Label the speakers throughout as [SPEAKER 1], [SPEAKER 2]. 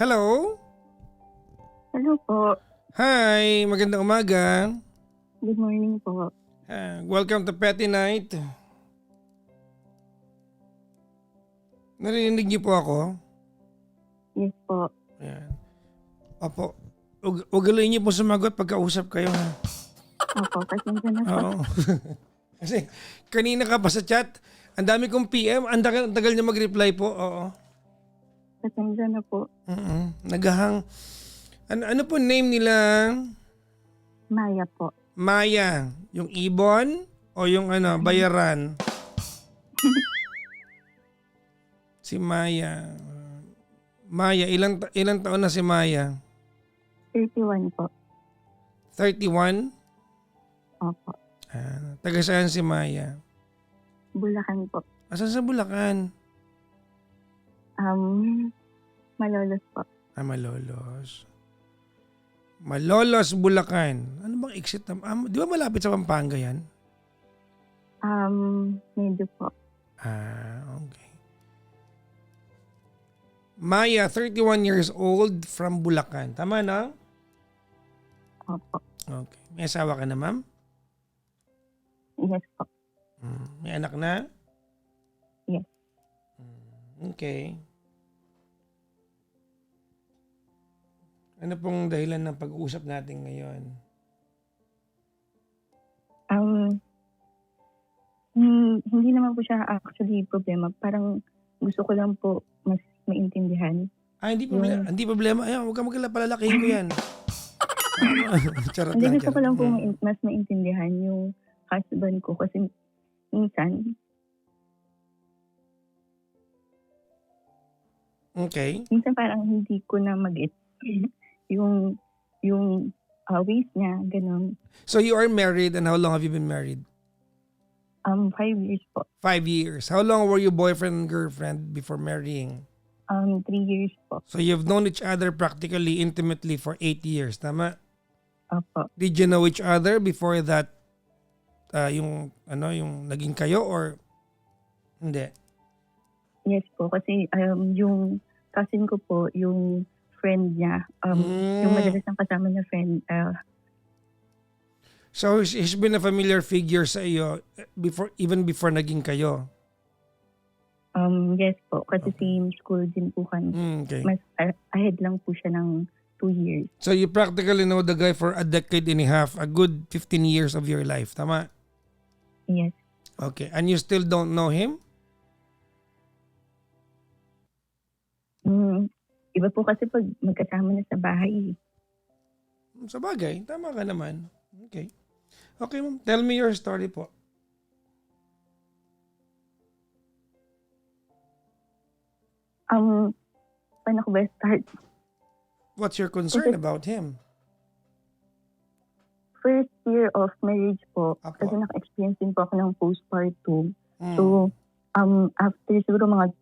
[SPEAKER 1] Hello?
[SPEAKER 2] Hello po.
[SPEAKER 1] Hi, magandang umaga.
[SPEAKER 2] Good morning po.
[SPEAKER 1] Welcome to Petty Night. Narinig niyo po ako?
[SPEAKER 2] Yes po.
[SPEAKER 1] Ayan. Opo. Ugaliin niyo po sumagot pagkausap kayo ha.
[SPEAKER 2] Opo, pasensya na po.
[SPEAKER 1] Oo. Kasi kanina ka pa sa chat, ang dami kong PM, ang tagal niya mag-reply po. Oo.
[SPEAKER 2] Pasensya na po.
[SPEAKER 1] Naghahang. Ano po name nila?
[SPEAKER 2] Maya po.
[SPEAKER 1] Maya. Yung ibon o yung bayaran? Si Maya. Maya, ilang taon na si Maya?
[SPEAKER 2] 31 po.
[SPEAKER 1] 31?
[SPEAKER 2] Opo.
[SPEAKER 1] Taga saan si Maya?
[SPEAKER 2] Bulacan po.
[SPEAKER 1] Asan sa Bulacan?
[SPEAKER 2] Malolos po.
[SPEAKER 1] Malolos. Malolos, Bulacan. Ano bang exit? Di ba malapit sa Pampanga yan?
[SPEAKER 2] Medyo po.
[SPEAKER 1] Okay. Maya, 31 years old from Bulacan. Tama na?
[SPEAKER 2] Opo.
[SPEAKER 1] Okay. May asawa ka na, ma'am?
[SPEAKER 2] Yes po.
[SPEAKER 1] May anak na?
[SPEAKER 2] Yes.
[SPEAKER 1] Okay. Ano pong dahilan ng pag-uusap natin ngayon?
[SPEAKER 2] Hindi naman po siya actually problema. Parang gusto ko lang po mas maintindihan.
[SPEAKER 1] Hindi problema. Hindi problema. Ayan, huwag ka palalakihin ko yan. Charot
[SPEAKER 2] Hindi,
[SPEAKER 1] lang.
[SPEAKER 2] gusto ko lang po mas maintindihan yung husband ko kasi minsan
[SPEAKER 1] Okay.
[SPEAKER 2] parang hindi ko na mag-get yung ways niya, ganun.
[SPEAKER 1] So you are married and how long have you been married?
[SPEAKER 2] 5 years po.
[SPEAKER 1] 5 years. How long were you boyfriend and girlfriend before marrying?
[SPEAKER 2] 3 years po.
[SPEAKER 1] So you've known each other practically intimately for 8 years, tama?
[SPEAKER 2] Opo.
[SPEAKER 1] Did you know each other before that yung naging kayo or hindi?
[SPEAKER 2] Yes po, kasi yung cousin ko po, yung friend niya, yung madalas ang kasama niya friend,
[SPEAKER 1] So he's been a familiar figure sa iyo even before naging kayo?
[SPEAKER 2] yes po, kasi same school din po kami.
[SPEAKER 1] Okay.
[SPEAKER 2] Mas ahead lang po siya ng 2 years.
[SPEAKER 1] So you practically know the guy for a decade and a half, a good 15 years of your life, tama?
[SPEAKER 2] Yes.
[SPEAKER 1] Okay. And you still don't know him?
[SPEAKER 2] Iba po kasi pag magkasama na sa bahay.
[SPEAKER 1] Sa bagay, tama ka naman. Okay. Okay, ma'am. Tell me your story po.
[SPEAKER 2] Paano ko ba start?
[SPEAKER 1] What's your concern about him?
[SPEAKER 2] First year of marriage po,
[SPEAKER 1] Apo.
[SPEAKER 2] kasi naka-experience din po ako ng postpartum. So, after siguro mga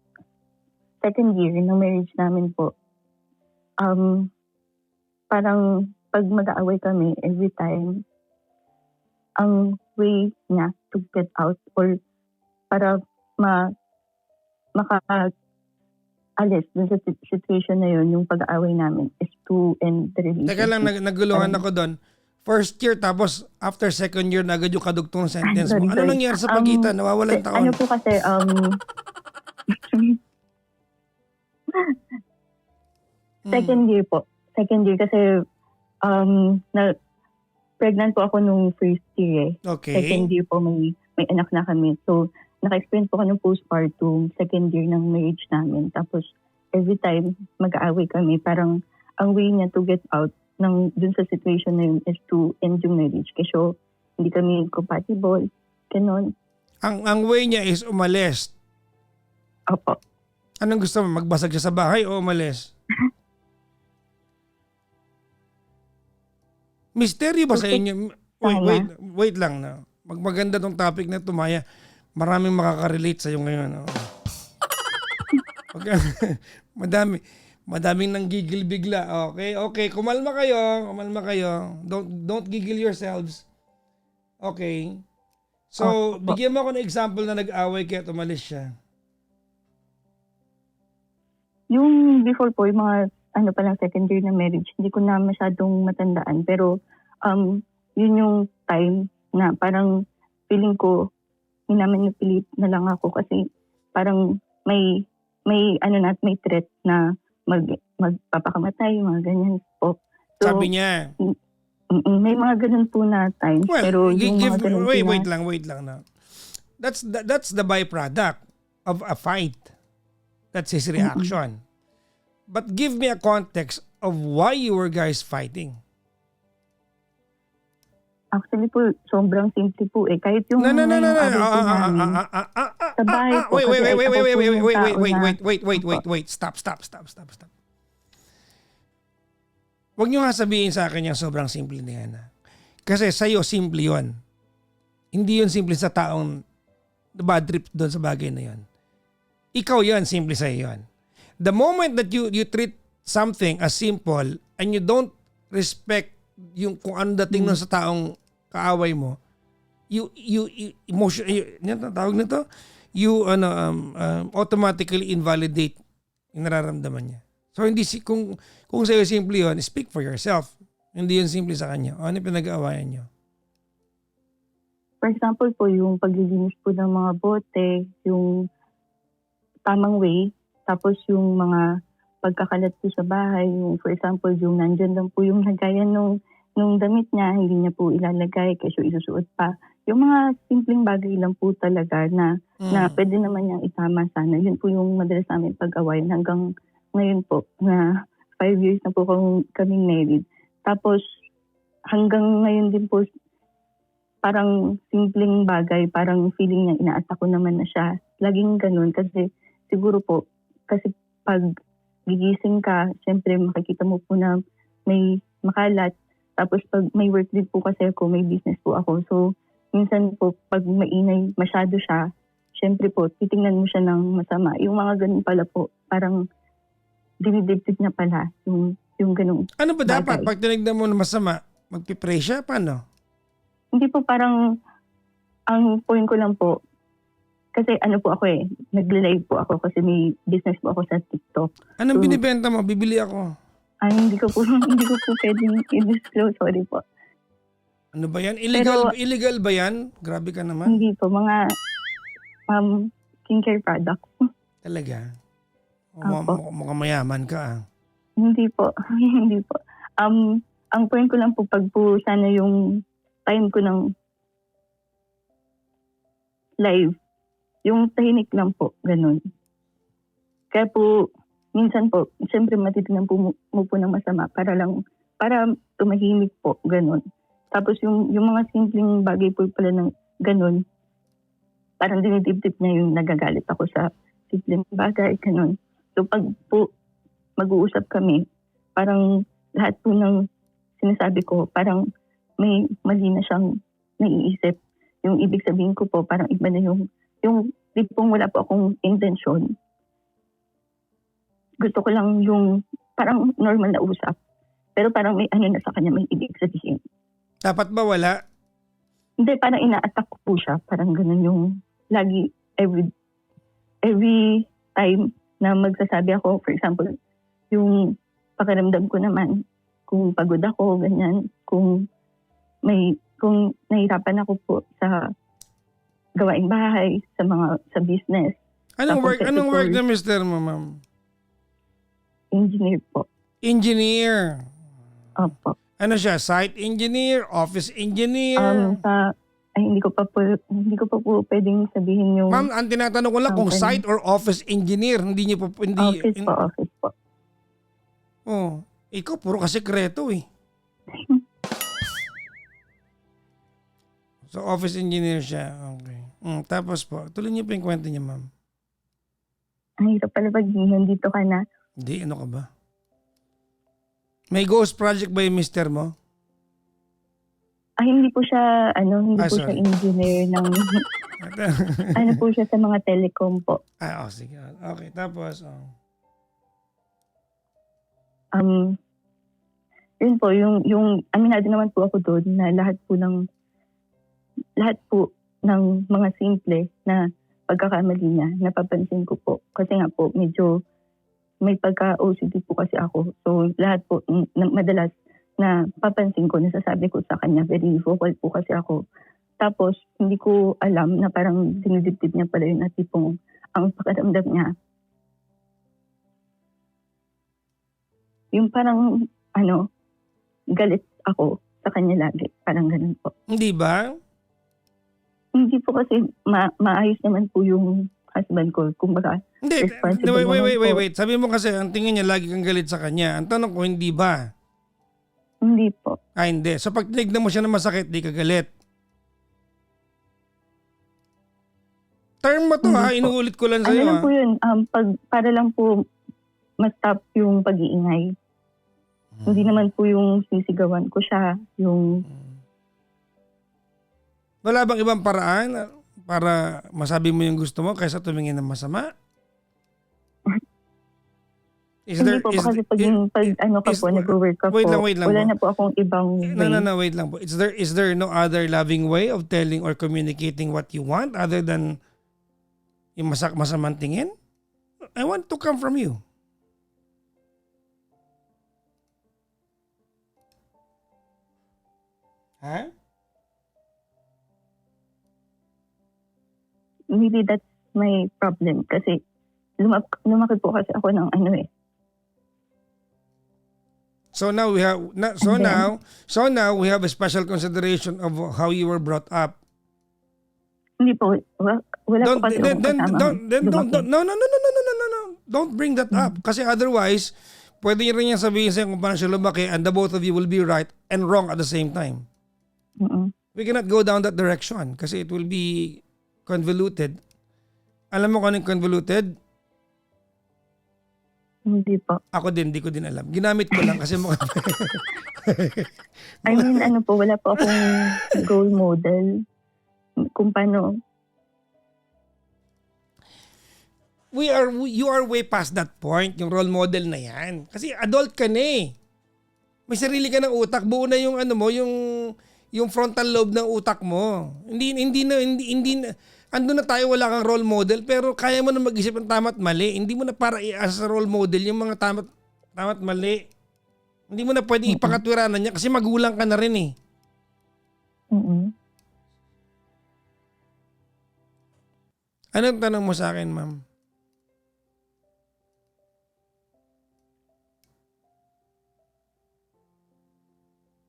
[SPEAKER 2] second year ng marriage namin po, parang pag mag-aaway kami every time, ang way niya to get out or para maka-alis dun sa situation na yun, yung pag-aaway namin is to end the relationship.
[SPEAKER 1] Teka lang, naguluhan ako doon. First year, tapos after second year na agad yung kadugtong sentence mo. Ano nangyari sa pagitan? Nawawalan taon?
[SPEAKER 2] Ano po kasi, second year po. Second year kasi pregnant po ako nung first year eh.
[SPEAKER 1] Okay.
[SPEAKER 2] Second year po may anak na kami. So, naka-experience po ako ng postpartum, second year ng marriage namin. Tapos, every time mag-aaway kami, parang ang way niya to get out dun sa situation na yun is to end yung marriage. Kasi hindi kami compatible. Ganon.
[SPEAKER 1] Ang way niya is umalis.
[SPEAKER 2] Opo.
[SPEAKER 1] Anong gusto mo? Magbasag siya sa bahay o umalis? Misteryo ba sa inyo? Wait lang na. Magmaganda tong topic na to, Maya. Maraming makaka-relate sa iyo ngayon. Okay. Madaming nanggigil bigla. Okay. Kumalma kayo. Don't giggle yourselves. Okay. So, bigyan mo ako ng example na nag-away kaya tumalis siya.
[SPEAKER 2] Yung before po, yung mga ano pa lang, second year na marriage. Hindi ko na masyadong matandaan. Pero yun yung time na parang feeling ko minamanipulate na lang ako kasi parang may may threat na magpapakamatay, mga ganyan po. So,
[SPEAKER 1] Sabi niya.
[SPEAKER 2] may mga ganun po na times.
[SPEAKER 1] Well,
[SPEAKER 2] Pero yung mga ganun
[SPEAKER 1] wait lang na. That's the byproduct of a fight. That's his reaction. But give me a context of why you were guys fighting.
[SPEAKER 2] Actually po, sobrang simple po eh. Kahit yung
[SPEAKER 1] No.
[SPEAKER 2] ngayong away po namin, sa bahay po. Kasi ako po yung tao na-
[SPEAKER 1] Wait. Stop. Huwag niyo nga sabihin sa akin yung sobrang simple na yan. Kasi sa'yo, simple yun. Hindi yun simple sa taong bad trip doon sa bagay na yun. Ikaw yun, simple sa'yo yun. The moment that you treat something as simple and you don't respect yung kung ano dating nun sa taong kaaway mo, you emotion, tawag nito, you automatically invalidate yung nararamdaman niya. So hindi kung sa'yo simple yun, speak for yourself. Hindi yun simple sa kanya. Ano yung pinag-aawayan niyo?
[SPEAKER 2] For example po, yung paglilinis po ng mga bote, yung tamang way, tapos yung mga pagkakalat po sa bahay, yung for example, yung nandyan lang po yung lagayan nung damit niya, hindi niya po ilalagay kasi isusuot pa. Yung mga simpleng bagay lang po talaga na pwede naman niyang itama sana. Yun po yung madalas namin pag-awayan hanggang ngayon po na 5 years na po kaming married. Tapos hanggang ngayon din po parang simpleng bagay, parang feeling niya ina-attack ko naman na siya. Laging ganun kasi siguro po, kasi pag gigising ka, syempre makikita mo po na may makalat. Tapos pag may work din po kasi ako, may business po ako. So minsan po pag maingay masyado siya, syempre po titingnan mo siya ng masama. Yung mga ganun pala po, parang dinidibdib niya pala yung ganung
[SPEAKER 1] Ano ba dapat?
[SPEAKER 2] bagay.
[SPEAKER 1] Pag tinignan mo na masama, magpipray siya? Paano?
[SPEAKER 2] Hindi po, parang ang point ko lang po, kasi ano po ako eh, nag-live po ako kasi may business po ako sa TikTok.
[SPEAKER 1] Anong
[SPEAKER 2] So,
[SPEAKER 1] binibenta mo? Bibili ako.
[SPEAKER 2] ay, hindi ko po pwedeng i-disclose, sorry po.
[SPEAKER 1] Ano ba yan?
[SPEAKER 2] Pero-
[SPEAKER 1] Illegal ba yan? Grabe ka naman.
[SPEAKER 2] Hindi po, mga skincare products.
[SPEAKER 1] Talaga?
[SPEAKER 2] Opo.
[SPEAKER 1] Mukhang mayaman ka ah.
[SPEAKER 2] Hindi po, hindi po. Ang point ko lang po, pag po sana yung time ko ng live, yung tahimik lang po, ganun. Kaya po, minsan po, siyempre matitignan po mo po ng masama para tumahimik po, ganun. Tapos yung mga simpleng bagay po pala ng ganun, parang dinidibdib niya yung nagagalit ako sa simpleng bagay, ganun. So pag po mag-uusap kami, parang lahat po ng sinasabi ko, parang may mali na siyang naiisip. Yung ibig sabihin ko po, parang iba na yung di pong wala po akong intention. Gusto ko lang yung parang normal na usap. Pero parang may ano na sa kanya, may ibig sabihin.
[SPEAKER 1] Dapat ba wala?
[SPEAKER 2] Hindi, parang ina-attack ko po siya. Parang ganun yung lagi, every time na magsasabi ako, for example, yung pakiramdam ko naman, kung pagod ako, ganyan, kung nahirapan ako po sa gawaing bahay, sa business.
[SPEAKER 1] Anong
[SPEAKER 2] Tapos
[SPEAKER 1] work na mister mo, ma'am?
[SPEAKER 2] Engineer po.
[SPEAKER 1] Engineer.
[SPEAKER 2] Opo.
[SPEAKER 1] Ano siya? Site engineer? Office engineer?
[SPEAKER 2] Hindi ko pa po pwedeng sabihin yung
[SPEAKER 1] Ma'am, ang tinatanong ko lang kung site or office engineer. Hindi niyo po,
[SPEAKER 2] office po.
[SPEAKER 1] Oh, ikaw puro kasekreto eh. So, office engineer siya. Okay. Tapos po, tuloy niyo po yung kwento niya, ma'am.
[SPEAKER 2] Ang hirap pala pag nandito ka na.
[SPEAKER 1] Hindi, ano ka ba? May ghost project ba yung mister mo?
[SPEAKER 2] Hindi po siya, siya
[SPEAKER 1] Sorry.
[SPEAKER 2] engineer ng, po siya sa mga telecom po.
[SPEAKER 1] Sige. Okay, tapos,
[SPEAKER 2] Yun po, yung aminado naman po ako doon na lahat po ng mga simple na pagkakamali niya, napapansin ko po. Kasi nga po, medyo may pagka-OCD po kasi ako. So lahat po, madalas na papansin ko, nasasabi ko sa kanya, very vocal po kasi ako. Tapos hindi ko alam na parang dinidibdib niya pala yun at tipong ang pakiramdam niya. Yung parang galit ako sa kanya lagi. Parang ganun po.
[SPEAKER 1] Hindi ba?
[SPEAKER 2] Hindi po kasi maayos naman po yung husband ko. Kumbaga,
[SPEAKER 1] Hindi,
[SPEAKER 2] responsible naman po.
[SPEAKER 1] wait. Sabi mo kasi, ang tingin niya lagi kang galit sa kanya. Ang tanong ko, hindi ba?
[SPEAKER 2] Hindi po.
[SPEAKER 1] Hindi. So pag tinignan mo siya na masakit, di ka galit. Term mo to ha,
[SPEAKER 2] Hindi po.
[SPEAKER 1] inuulit ko lang sa'yo
[SPEAKER 2] lang
[SPEAKER 1] ha.
[SPEAKER 2] po yun, para lang po ma-stop yung pag-iingay. Hindi naman po yung sisigawan ko siya, yung
[SPEAKER 1] Wala bang ibang paraan para masabi mo yung gusto mo kaysa tumingin ng masama?
[SPEAKER 2] hindi po kasi pag nag-work ka po,
[SPEAKER 1] wait lang
[SPEAKER 2] wala
[SPEAKER 1] po.
[SPEAKER 2] na po akong ibang way.
[SPEAKER 1] No, wait lang po. Is there no other loving way of telling or communicating what you want other than yung masamang tingin? I want to come from you. Ha?
[SPEAKER 2] Maybe that's my problem kasi lumaki po kasi ako ng
[SPEAKER 1] So now we have now we have a special consideration of how you were brought up.
[SPEAKER 2] Hindi po, wala po kasi akong kasama.
[SPEAKER 1] Don't bring that up kasi otherwise pwede niya rin niya sabihin sa'yo kung paano siya lumaki and the both of you will be right and wrong at the same time. We cannot go down that direction kasi it will be convoluted. Alam mo kung anong convoluted?
[SPEAKER 2] Hindi po.
[SPEAKER 1] Ako din, di ko din alam. Ginamit ko lang kasi mukha.
[SPEAKER 2] I mean, wala po akong role model kung paano.
[SPEAKER 1] You are way past that point, yung role model na yan. Kasi adult ka na eh. May sarili ka ng utak, buo na yung yung frontal lobe ng utak mo. Hindi na ando na tayo, wala kang role model pero kaya mo na mag-isip ng tama at mali. Hindi mo na para i-as role model yung mga tama at mali. Hindi mo na pwedeng ipakatwiranan niya kasi magulang ka na rin eh. Anong tanong mo sa akin, ma'am?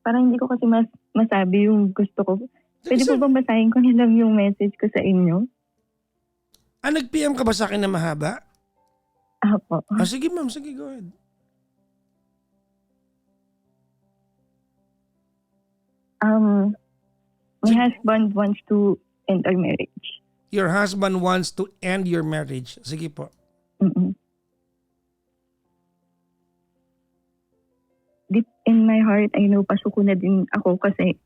[SPEAKER 2] Parang hindi ko kasi masabi yung gusto ko. Pwede po bang basahin ko na lang yung message ko sa inyo?
[SPEAKER 1] Nag-PM ka ba sa akin na mahaba?
[SPEAKER 2] Apo.
[SPEAKER 1] Sige ma'am, sige, go ahead.
[SPEAKER 2] My husband wants to end our marriage.
[SPEAKER 1] Your husband wants to end your marriage. Sige po.
[SPEAKER 2] Deep in my heart, I know pasuko na din ako kasi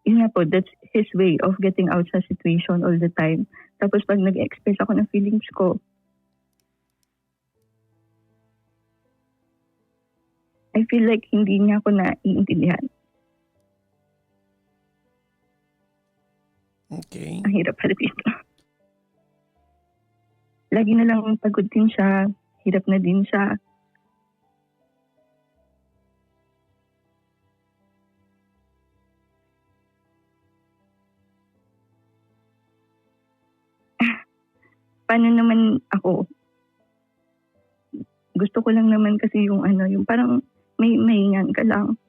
[SPEAKER 2] yun nga po, that's his way of getting out sa situation all the time. Tapos pag nag-express ako ng feelings ko, I feel like hindi niya ako naiintindihan.
[SPEAKER 1] Okay.
[SPEAKER 2] Ang hirap pala dito. Lagi na lang pagod din siya, hirap na din siya. Paano naman ako? Gusto ko lang naman kasi yung yung parang may maingan ka lang.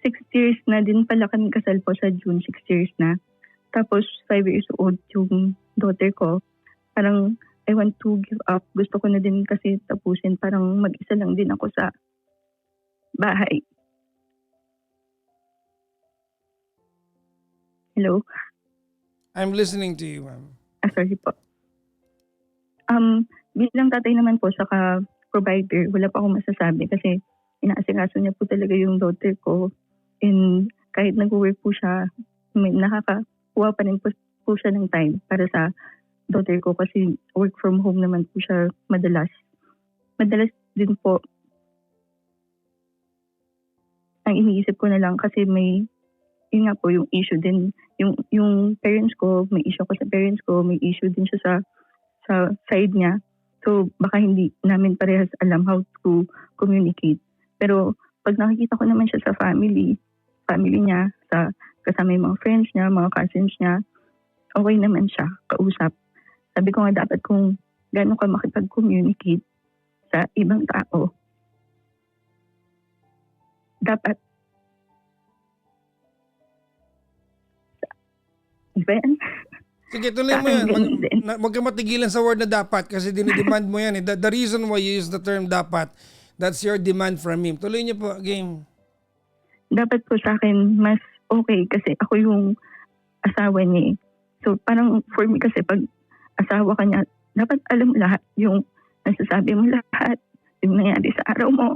[SPEAKER 2] 6 years na din pala kami kasal po sa June, 6 years na. Tapos 5 years old yung daughter ko. Parang I want to give up. Gusto ko na din kasi tapusin. Parang mag-isa lang din ako sa bahay. Hello?
[SPEAKER 1] I'm listening to you, ma'am.
[SPEAKER 2] Sorry po. Bilang tatay naman po, saka provider, wala pa akong masasabi kasi inaasikaso niya po talaga yung daughter ko. And kahit nag-work po siya, nakakakuha pa rin po siya ng time para sa daughter ko kasi work from home naman po siya madalas. Madalas din po, ang iniisip ko na lang kasi yun nga po yung issue din. Yung parents ko, may issue ako sa parents ko, may issue din siya sa side niya. So baka hindi namin parehas alam how to communicate. Pero pag nakikita ko naman siya sa family niya, sa kasama yung mga friends niya, mga cousins niya, okay naman siya kausap. Sabi ko nga dapat kung gano'n ka makipag-communicate sa ibang tao, dapat Ben,
[SPEAKER 1] Sige, tuloy
[SPEAKER 2] sa
[SPEAKER 1] mo
[SPEAKER 2] akin
[SPEAKER 1] yan.
[SPEAKER 2] ganun din.
[SPEAKER 1] Huwag ka matigilan sa word na dapat kasi dinidemand mo yan. The reason why you use the term dapat, that's your demand from him. Tuloy niyo po, game.
[SPEAKER 2] Dapat po sa akin mas okay kasi ako yung asawa niya. So parang for me kasi pag asawa ka niya, dapat alam mo lahat, yung nasasabi mo lahat, yung nangyari sa araw mo.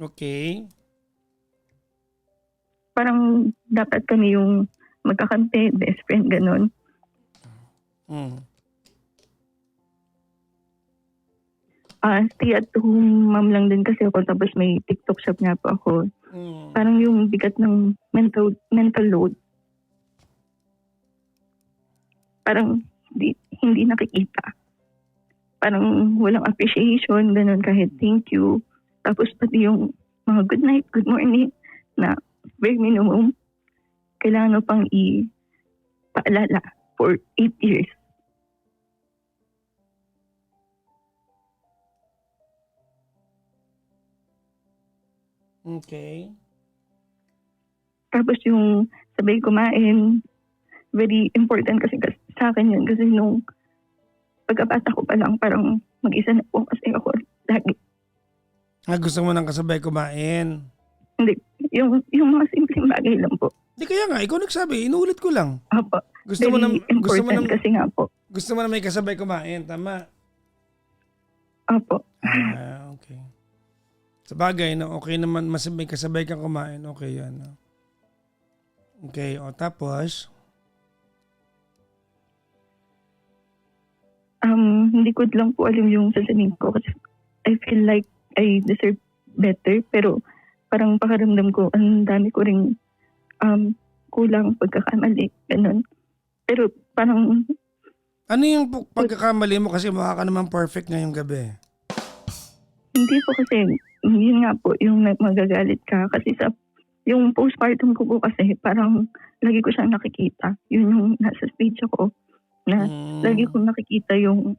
[SPEAKER 1] Okay.
[SPEAKER 2] Parang dapat kami yung magkakampi, best friend, ganun.
[SPEAKER 1] Mm.
[SPEAKER 2] Stay at home mom lang din kasi ako, tapos may TikTok shop nga po ako.
[SPEAKER 1] Mm.
[SPEAKER 2] Parang yung bigat ng mental load. Parang hindi nakikita. Parang walang appreciation, ganun, kahit thank you. Tapos pati yung mga good night, good morning na very minimum, kailangan mo pang ipaalala for 8 years.
[SPEAKER 1] Okay.
[SPEAKER 2] Tapos yung sabay kumain, very important kasi sa akin yun. Kasi nung pagkabata ko pa lang, parang mag-isa na po kasi ako lagi.
[SPEAKER 1] Gusto mo nang kasabay kumain.
[SPEAKER 2] Hindi, yung mga simpleng bagay lang po.
[SPEAKER 1] Di kaya nga, ikaw nagsabi, inuulit ko lang.
[SPEAKER 2] Opo,
[SPEAKER 1] Gusto mo
[SPEAKER 2] very important kasi nga po.
[SPEAKER 1] gusto mo na may kasabay kumain, tama?
[SPEAKER 2] Opo.
[SPEAKER 1] Okay. Sa bagay, no, okay naman, mas may kasabay kang kumain, okay yan. No? Okay, o tapos?
[SPEAKER 2] Hindi ko lang po alam yung sasabihin ko kasi I feel like I deserve better, pero parang pakaramdam ko, ang dami ko ring kulang, pagkakamali, ganun. Pero parang
[SPEAKER 1] Ano yung pagkakamali mo kasi mukha ka naman perfect ngayong gabi?
[SPEAKER 2] hindi po kasi, yun nga po, yung magagalit ka. Kasi sa, yung postpartum ko po kasi, parang lagi ko siyang nakikita. Yun yung nasa stage ako, na lagi kong nakikita yung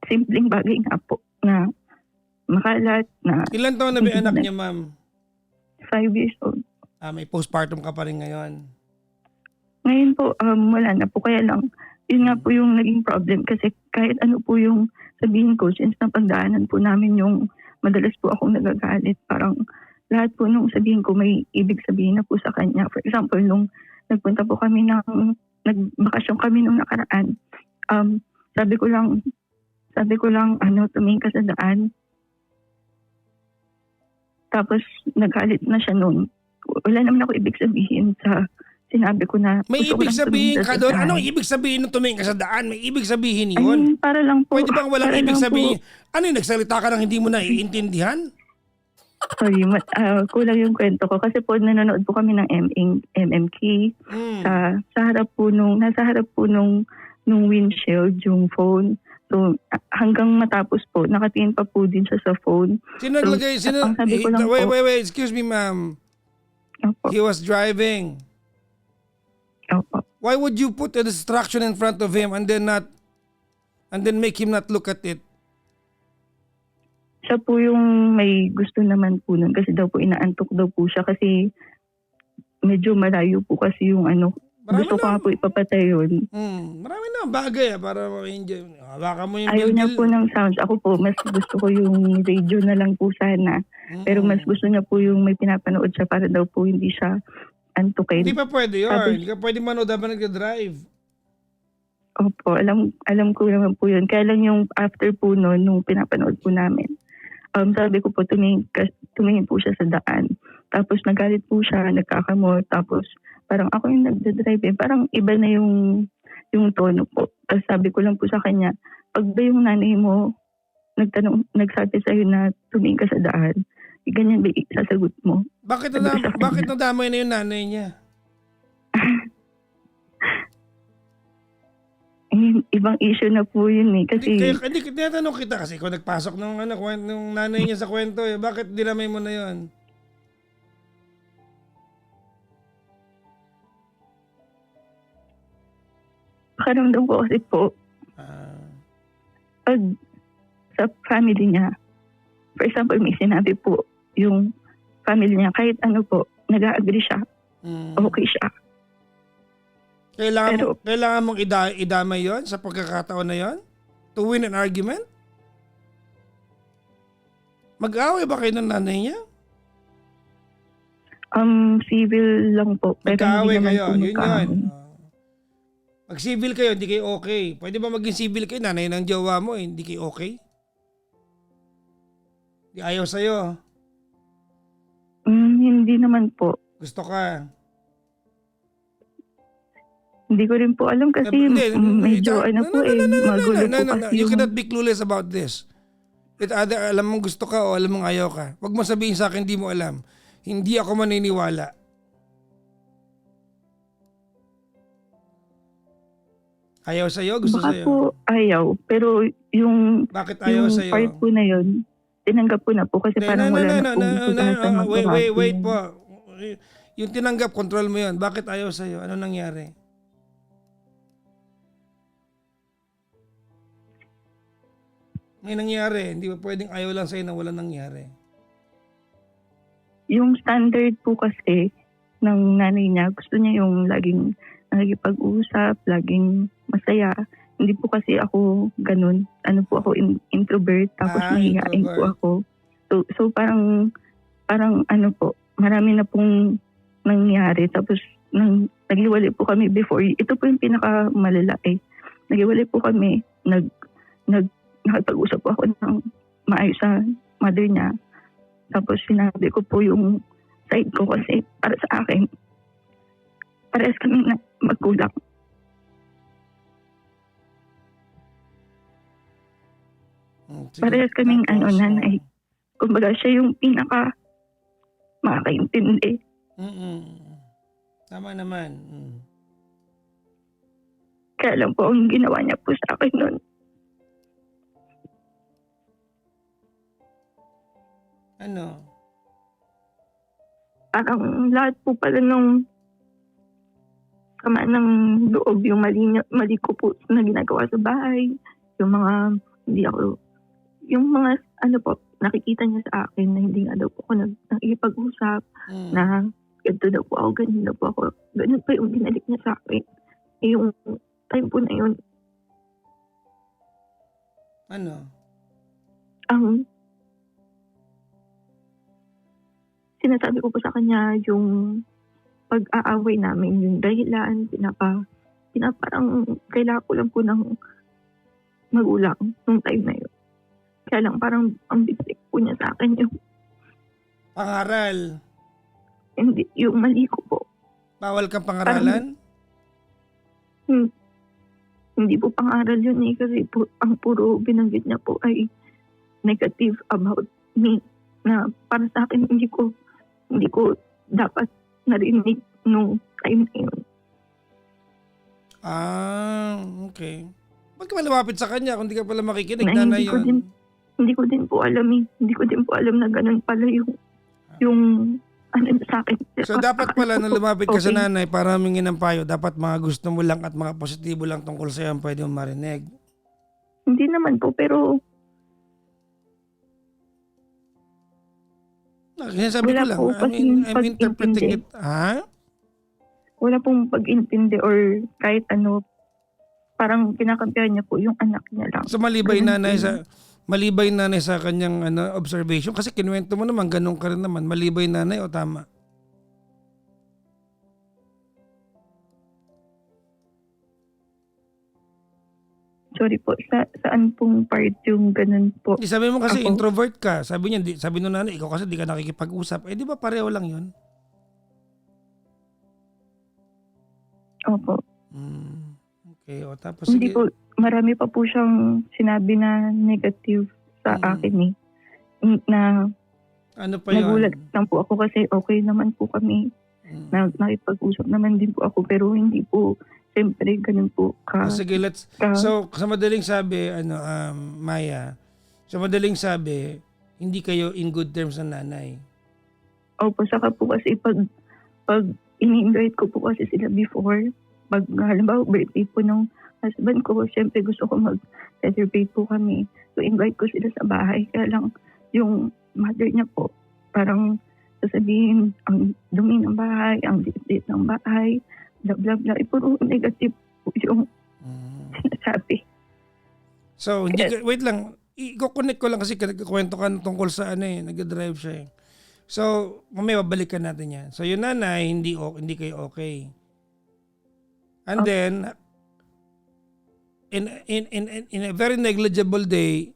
[SPEAKER 2] simpleng bagay nga po, na makalat, na
[SPEAKER 1] Ilan taon na ba yung anak niya, ma'am?
[SPEAKER 2] 5 years old.
[SPEAKER 1] May postpartum ka pa rin ngayon.
[SPEAKER 2] Ngayon po, wala na po. Kaya lang, yun nga po yung naging problem. Kasi kahit ano po yung sabihin ko, since napagdaanan po namin yung madalas po akong nagagalit, parang lahat po nung sabihin ko may ibig sabihin na po sa kanya. For example, nung nagpunta po kami nagbakasyon kami nung nakaraan, sabi ko lang, tumingin ka sa daan. Tapos nagalit na siya noon. Wala naman ako ibig sabihin sa sinabi ko na
[SPEAKER 1] May
[SPEAKER 2] gusto ko
[SPEAKER 1] ibig
[SPEAKER 2] lang
[SPEAKER 1] sabihin
[SPEAKER 2] tumingin
[SPEAKER 1] ka
[SPEAKER 2] sa
[SPEAKER 1] doon?
[SPEAKER 2] daan.
[SPEAKER 1] Anong ibig sabihin nung tumingin ka sa daan? May ibig sabihin
[SPEAKER 2] I
[SPEAKER 1] yun.
[SPEAKER 2] mean, para lang po.
[SPEAKER 1] Pwede bang walang
[SPEAKER 2] para
[SPEAKER 1] ibig
[SPEAKER 2] lang
[SPEAKER 1] sabihin?
[SPEAKER 2] Po,
[SPEAKER 1] Ano yung nagsalita ka nang hindi mo naiintindihan?
[SPEAKER 2] sorry, kulang yung kwento ko. Kasi po nanonood po kami ng MMK sa harap po nasa harap po nung windshield, yung phone. So hanggang matapos po, nakatingin pa po din siya sa phone.
[SPEAKER 1] Sino naglagay?
[SPEAKER 2] ang sabi ko lang po,
[SPEAKER 1] Wait, excuse me, ma'am.
[SPEAKER 2] opo,
[SPEAKER 1] He was driving.
[SPEAKER 2] opo.
[SPEAKER 1] Why would you put a distraction in front of him and then make him not look at it?
[SPEAKER 2] Siya po yung may gusto naman po nun kasi daw po inaantok daw po siya kasi medyo malayo po kasi yung
[SPEAKER 1] Marami
[SPEAKER 2] gusto ko nga po ipapatay yun.
[SPEAKER 1] Marami na bagay para ma-enjoy. Hawakan mo yung
[SPEAKER 2] Ayaw niya
[SPEAKER 1] bilbil.
[SPEAKER 2] po ng sounds. Ako po, mas gusto ko yung radio na lang po sana. Pero mas gusto niya po yung may pinapanood siya para daw po hindi siya antukin.
[SPEAKER 1] Hindi pa pwede yun.
[SPEAKER 2] Tapos,
[SPEAKER 1] Hindi ka pwede manood habang nagda-drive.
[SPEAKER 2] opo, alam ko naman po yun. Kaya lang yung after po noon, nung pinapanood po namin, sabi ko po, tumingin po siya sa daan. Tapos nagalit po siya, nagkakamot. Tapos parang ako yung nagda-drive. Parang iba na yung tono po. Tapos sabi ko lang po sa kanya, pag ba yung nanay mo nagsabi sa'yo na tumingin ka sa daan, ganyan ba sasagot mo?
[SPEAKER 1] Bakit
[SPEAKER 2] Sabi ko sa kanya.
[SPEAKER 1] nadamay na yung nanay niya?
[SPEAKER 2] ibang issue na po yun eh.
[SPEAKER 1] Hindi,
[SPEAKER 2] Kasi
[SPEAKER 1] kaya, hindi, tinatanong kita kasi kung nagpasok nung, nung nanay niya sa kwento eh, bakit dinamay mo na yon?
[SPEAKER 2] pakiramdam ko kasi po,
[SPEAKER 1] Ah,
[SPEAKER 2] pag sa family niya, for example, may sinabi po yung family niya, kahit ano po, nag-agree siya,
[SPEAKER 1] mm.
[SPEAKER 2] okay siya. Pero
[SPEAKER 1] Kailangan mong idamay yon sa pagkakataon na yon? To win an argument? Mag-away ba kayo ng nanay niya?
[SPEAKER 2] civil lang po. Pero
[SPEAKER 1] Magkaaway
[SPEAKER 2] hindi naman
[SPEAKER 1] kayo,
[SPEAKER 2] po
[SPEAKER 1] yun yun.
[SPEAKER 2] magkaaway.
[SPEAKER 1] Pag civil kayo, hindi kayo okay. Pwede ba maging civil kayo, nanay ng jowa mo, hindi kayo okay? Di ayaw sa'yo.
[SPEAKER 2] Hindi naman po.
[SPEAKER 1] Gusto ka.
[SPEAKER 2] Hindi ko rin po alam kasi medyo magulo po kasi
[SPEAKER 1] You
[SPEAKER 2] yung...
[SPEAKER 1] cannot be clueless about this. It either alam mong gusto ka o alam mong ayaw ka. Huwag mo sabihin sa akin hindi mo alam. Hindi ako maniniwala. Ayaw sa'yo? Gusto
[SPEAKER 2] Baka
[SPEAKER 1] sa'yo?
[SPEAKER 2] po ayaw. Pero yung,
[SPEAKER 1] Bakit ayaw
[SPEAKER 2] yung
[SPEAKER 1] sa'yo?
[SPEAKER 2] part po na yun, tinanggap ko na po kasi parang wala na po gusto sa magbabago.
[SPEAKER 1] Wait po. Yung tinanggap, control mo yun. Bakit ayaw sa'yo? Ano nangyari? May nangyari. Hindi ba pwedeng ayaw lang sa'yo na walang nangyari?
[SPEAKER 2] Yung standard po kasi ng nanay niya, gusto niya yung laging nakikipag-usap, laging masaya. Hindi po kasi ako ganun. Ano po ako, introvert, tapos mahihain po ako. So parang ano po, marami na pong nangyari. Tapos naghiwalay po kami before. Ito po yung pinakamalala eh. Naghiwalay po kami, nakipag-usap po ako ng maayos sa mother niya. Tapos sinabi ko po yung side ko kasi para sa akin, parehas kami na magkulang. Parehas kaming nanay. Kumbaga siya yung pinaka makakaintindi.
[SPEAKER 1] Tama naman.
[SPEAKER 2] Kaya lang po ang ginawa niya po sa akin noon.
[SPEAKER 1] Ano?
[SPEAKER 2] Parang lahat po pala nung sama ng loob, yung mali ko po na ginagawa sa bahay, yung mga hindi ako, yung mga ano po, nakikita niya sa akin na hindi nga daw po ako nakikipag-usap, na ganito daw po ako, ganyan daw po ako. Ganun pa yung binalik niya sa akin. Yung time po na yun.
[SPEAKER 1] Ano?
[SPEAKER 2] Sinasabi ko po sa kanya yung pag-aaway namin, yung dahilan, parang kailangan ko lang po ng magulang nung time na yun. Kaya lang parang ang bisik po niya sa akin yung
[SPEAKER 1] pangaral.
[SPEAKER 2] Hindi, yung mali ko po.
[SPEAKER 1] Bawal kang pangaralan?
[SPEAKER 2] Hindi po pangaral yun eh kasi po, ang puro binanggit niya po ay negative about me na para sa akin hindi ko dapat narinig nung time na yun.
[SPEAKER 1] Okay. Ba't ka malapit sa kanya kung di ka pala makikinig
[SPEAKER 2] Na
[SPEAKER 1] na yun?
[SPEAKER 2] Hindi ko din po alam eh. Hindi ko din po alam na ganun pala yung ano sa akin.
[SPEAKER 1] So dapat pala nung lumapit ka sa nanay para humingi ng payo, dapat mga gusto mo lang at mga positibo lang tungkol sa'yo ang pwede mong marinig.
[SPEAKER 2] Hindi naman po, pero
[SPEAKER 1] sabi ko lang, I'm interpreting it. Ha?
[SPEAKER 2] Wala pong pag-intindi or kahit ano, parang kinakampihan niya po yung anak niya lang.
[SPEAKER 1] So malibay nanay sa kanyang observation kasi kinuwento mo naman ganun ka rin naman, malibay nanay o tama?
[SPEAKER 2] Sorry po, saan pong part yung ganun po?
[SPEAKER 1] Sabi mo kasi
[SPEAKER 2] ako?
[SPEAKER 1] introvert ka. Sabi niya, sabi nung nanay, ikaw kasi di ka nakikipag-usap. Eh di ba pareho lang yun?
[SPEAKER 2] Opo.
[SPEAKER 1] Okay, o tapos
[SPEAKER 2] Hindi
[SPEAKER 1] sige.
[SPEAKER 2] po, marami pa po siyang sinabi na negative sa akin eh. Na
[SPEAKER 1] ano pa yun?
[SPEAKER 2] nagulat lang po ako kasi okay naman po kami. Na nakipag-usap naman din po ako pero hindi po siyempre ganun po
[SPEAKER 1] Sige, so sa madaling sabi, Maya, sa madaling sabi, hindi kayo in good terms ng nanay.
[SPEAKER 2] Opo, saka po kasi pag ini-invite ko po kasi sila before, pag halimbawa birthday po ng husband ko, siyempre gusto ko mag-celebrate po kami. So invite ko sila sa bahay. Kaya lang yung mother niya po, parang sasabihin, ang dumi ng bahay, ang liit ng bahay, bla bla bla. Puro negative po yung sinasabi.
[SPEAKER 1] So, wait lang. I-connect ko lang kasi nagkakwento ka tungkol sa nag-drive siya eh. So, mamaya babalikan natin yan. So, yung nanay, hindi kayo okay. And then, in a very negligible day,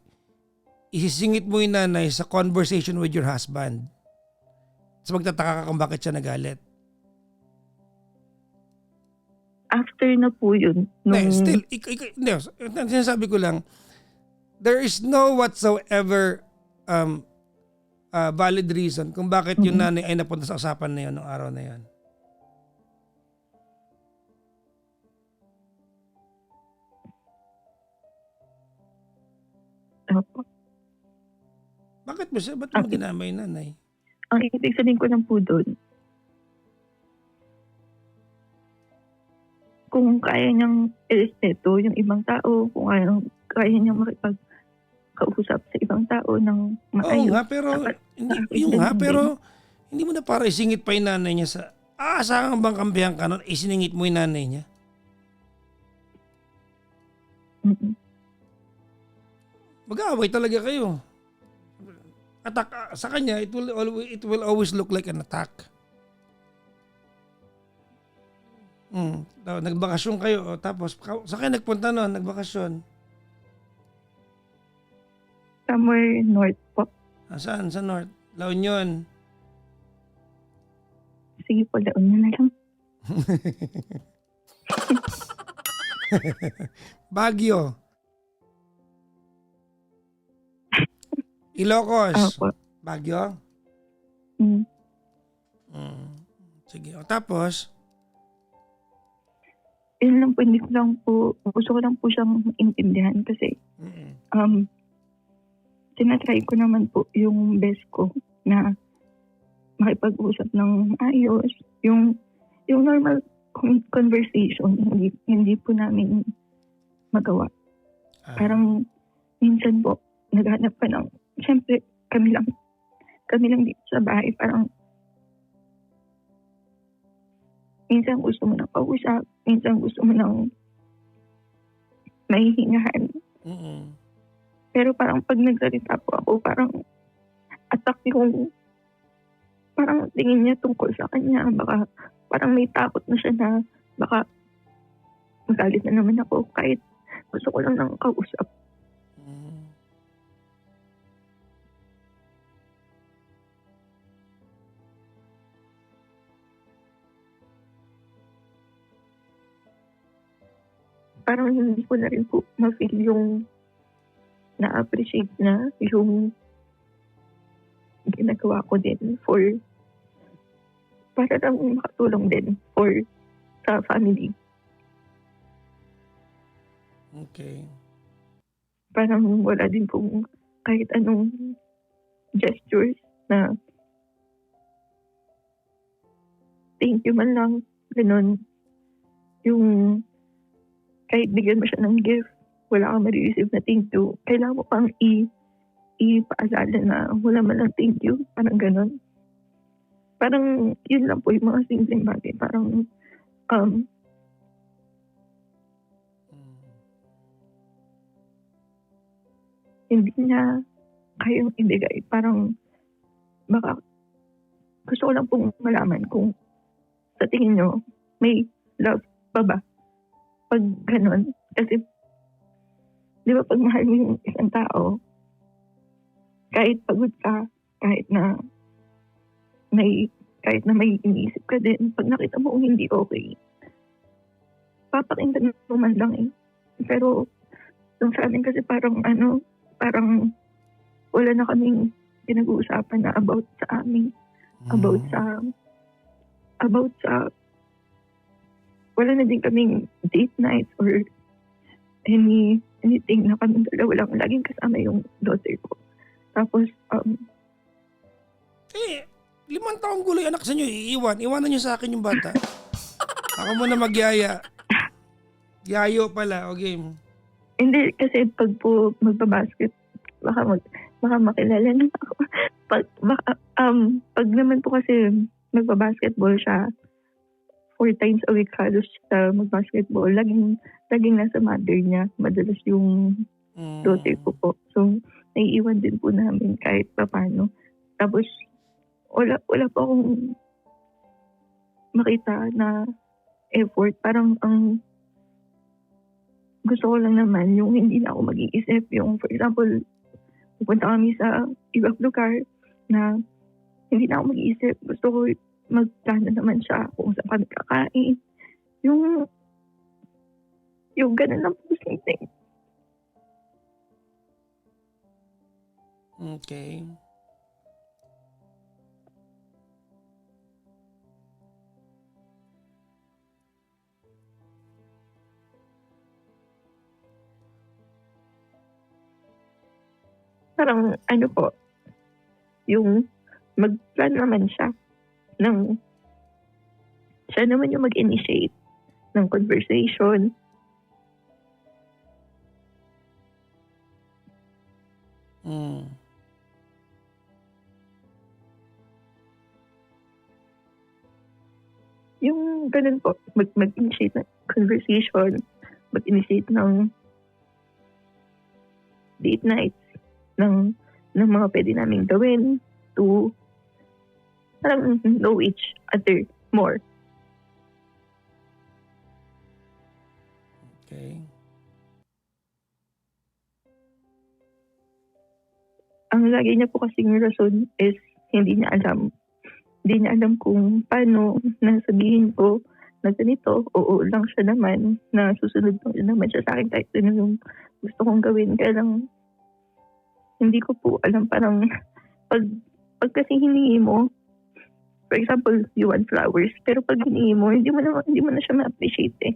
[SPEAKER 1] isisingit mo yung nanay sa conversation with your husband. So, magtataka ka kung bakit siya nagalit.
[SPEAKER 2] After na po yun.
[SPEAKER 1] Still, sinasabi ko lang, there is no whatsoever valid reason kung bakit yung nanay ay napunta sa usapan na yun noong araw na yun.
[SPEAKER 2] Opo.
[SPEAKER 1] Ba't mo ginamay yung nanay?
[SPEAKER 2] Ang ibig sabihin ko lang po doon, kung kaya niyang irespeto yung ibang tao, kung kaya niyang makipagkausap sa ibang tao ng maayos.
[SPEAKER 1] Oo nga, pero hindi mo na para isingit pa yung nanay niya sa aasahan bang kampihan ka nun, isiningit mo yung nanay niya? Mag-aaway talaga kayo. Attack sa kanya, it will always look like an attack. Nagbakasyon kayo, tapos sa kayo nagpunta noon, nagbakasyon?
[SPEAKER 2] Somewhere north po.
[SPEAKER 1] Saan? Sa north? La Union?
[SPEAKER 2] Sige po, La Union na lang.
[SPEAKER 1] Baguio? Ilocos?
[SPEAKER 2] Opo.
[SPEAKER 1] Baguio? Sige. O tapos?
[SPEAKER 2] Yun lang po, hindi ko lang po, gusto ko lang po siyang intindihan kasi tinatry ko naman po yung best ko na makipag-usap ng ayos. Yung normal conversation, hindi po namin magawa. Parang minsan po, naghanap ka ng, siyempre kami lang dito sa bahay, parang minsan gusto mo ng kausap, minsan gusto mo ng mahihingahan. Pero parang pag nagsalita po ako, parang attack yung, parang tingin niya tungkol sa kanya. Baka parang may takot na siya na baka magalit na naman ako kahit gusto ko lang ng kausap. Parang hindi ko na rin po ma-feel yung na-appreciate na yung ginagawa ko din para lang makatulong din sa family.
[SPEAKER 1] Okay.
[SPEAKER 2] Parang wala din pong kahit anong gestures na thank you man lang, ganun. Yung kahit bigyan mo siya ng gift, wala kang ma-receive na thank you. Kailangan mo pang ipaalala na wala man lang thank you. Parang ganun. Parang yun lang po yung mga simpleng bagay. Parang hindi niya kayang ibigay. Parang baka gusto ko lang pong malaman kung sa tingin nyo may love pa ba? Pag ganun. Kasi di ba pag mahal mo yung isang tao, kahit pagod ka, kahit na may iniisip ka din, pag nakita mo hindi okay, papakinggan mo man lang eh. Pero yung sa amin kasi parang wala na kaming pinag-uusapan na about sa amin, about sa
[SPEAKER 3] wala na din kaming date nights or anything na kami dalawa lang. Laging kasama yung daughter ko. Tapos,
[SPEAKER 1] 5 taong gulo yung anak sa inyo, iwanan nyo sa akin yung bata. Ako muna magyaya. Yayo pala, o game.
[SPEAKER 3] hindi kasi pag po magbabasket, baka makilala na ako. Pag naman po kasi magbabasketball siya, 4 times a week halos siya magbasketball. Laging nasa mother niya. Madalas yung daughter ko po. So, naiiwan din po namin kahit pa paano. Tapos, wala pa akong makita na effort. Parang ang gusto ko lang naman yung hindi na ako mag-iisip. Yung, for example, pupunta kami sa ibang lugar na hindi na ako mag-iisip. Gusto ko magplano naman siya kung saan kami kakain. Yung ganun lang po something.
[SPEAKER 1] Okay.
[SPEAKER 3] Parang ano po, yung mag-plan naman siya ng siya naman yung mag-initiate ng conversation. Yung ganun po, mag-initiate ng conversation, mag-initiate ng date nights, ng mga pwede naming gawin to parang know each other more.
[SPEAKER 1] Okay.
[SPEAKER 3] Ang lagi niya po kasing rason is hindi niya alam. Hindi niya alam kung paano nasabihin ko na ganito. Oo lang siya naman, na susunod lang siya naman siya sa akin kahit ano yung gusto kong gawin. Kaya lang, hindi ko po alam, parang pag kasi hiningi mo, for example, you want flowers, pero pag hiningi mo, hindi mo na siya ma-appreciate eh.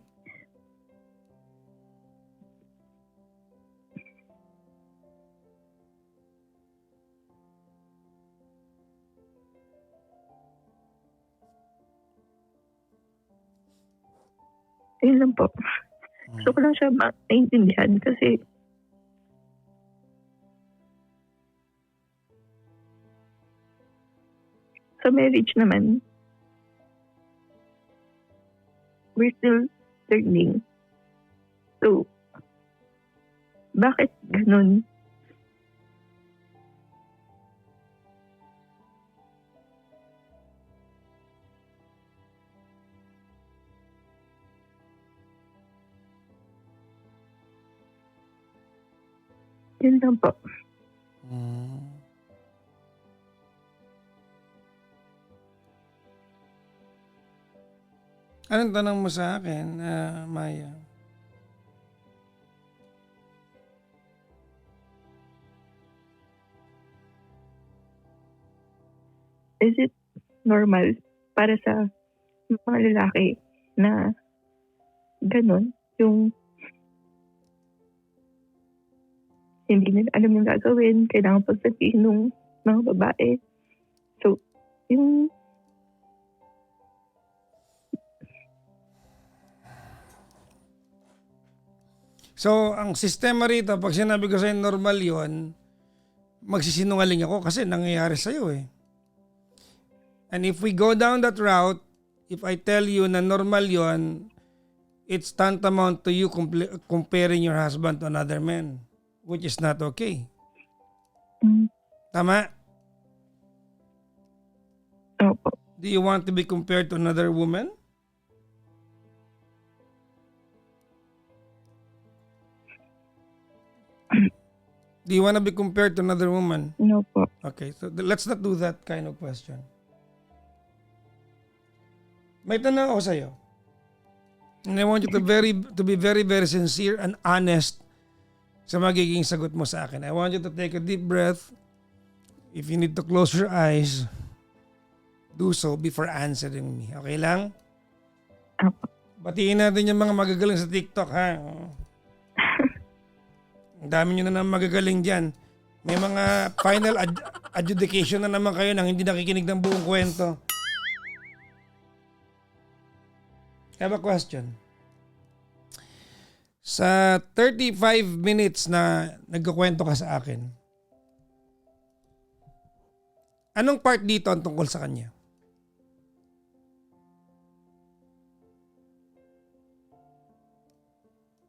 [SPEAKER 3] Ayun lang po. Gusto ko lang siya maintindihan kasi sa marriage naman, we're still learning. So, bakit ganun? Yun lang po.
[SPEAKER 1] Anong tanong mo sa akin, Maya?
[SPEAKER 3] Is it normal para sa mga lalaki na ganun? Yung hindi nila alam yung gagawin, kailangan pagsabihin ng mga babae. So, yung
[SPEAKER 1] So, ang sistema rito, pag sinabi ko sa'yo normal yon, magsisinungaling ako kasi nangyayari sa'yo eh. And if we go down that route, if I tell you na normal yon, it's tantamount to you comparing your husband to another man, which is not okay. Tama?
[SPEAKER 3] opo.
[SPEAKER 1] Do you want to be compared to another woman? Do you want to be compared to another woman?
[SPEAKER 3] No po.
[SPEAKER 1] Okay, so let's not do that kind of question. May tanong ako sa'yo. And I want you to be very, very sincere and honest sa magiging sagot mo sa akin. I want you to take a deep breath. If you need to close your eyes, do so before answering me. Okay lang?
[SPEAKER 3] Opo.
[SPEAKER 1] Batiin natin yung mga magagaling sa TikTok, ha? Ang dami nyo na naman magagaling dyan. May mga final adjudication na naman kayo nang hindi nakikinig ng buong kwento. I have a question. Sa 35 minutes na nagkukwento ka sa akin, anong part dito ang tungkol sa kanya?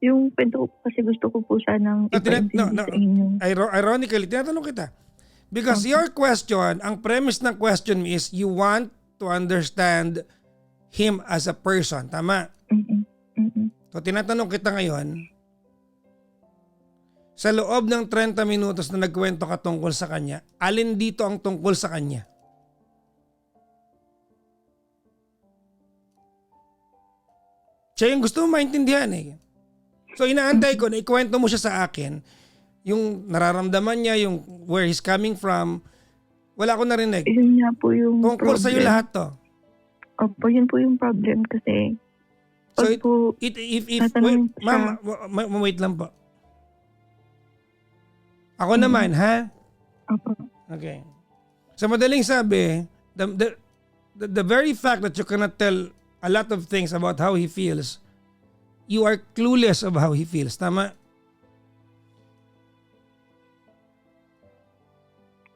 [SPEAKER 3] Yung kwento ko po kasi gusto ko po sanang ipaintindi sa inyo.
[SPEAKER 1] Ironically, tinatanong kita. Because your question, ang premise ng question is you want to understand him as a person. Tama? So tinatanong kita ngayon, sa loob ng 30 minutos na nagkwento ka tungkol sa kanya, alin dito ang tungkol sa kanya? Siya yung gusto mo maintindihan eh. So inaantay ko na ikwento mo siya sa akin, yung nararamdaman niya, yung where he's coming from. Wala ko narinig.
[SPEAKER 3] Yun nga po yung
[SPEAKER 1] Tungkol sa'yo
[SPEAKER 3] problem.
[SPEAKER 1] lahat to.
[SPEAKER 3] Opo, yun po yung problem kasi
[SPEAKER 1] So
[SPEAKER 3] pag po
[SPEAKER 1] if
[SPEAKER 3] natanong
[SPEAKER 1] wait, ma'am, wait lang po. Ako naman, ha?
[SPEAKER 3] opo,
[SPEAKER 1] Okay. Sa madaling sabi, the very fact that you cannot tell a lot of things about how he feels, you are clueless of how he feels. Tama?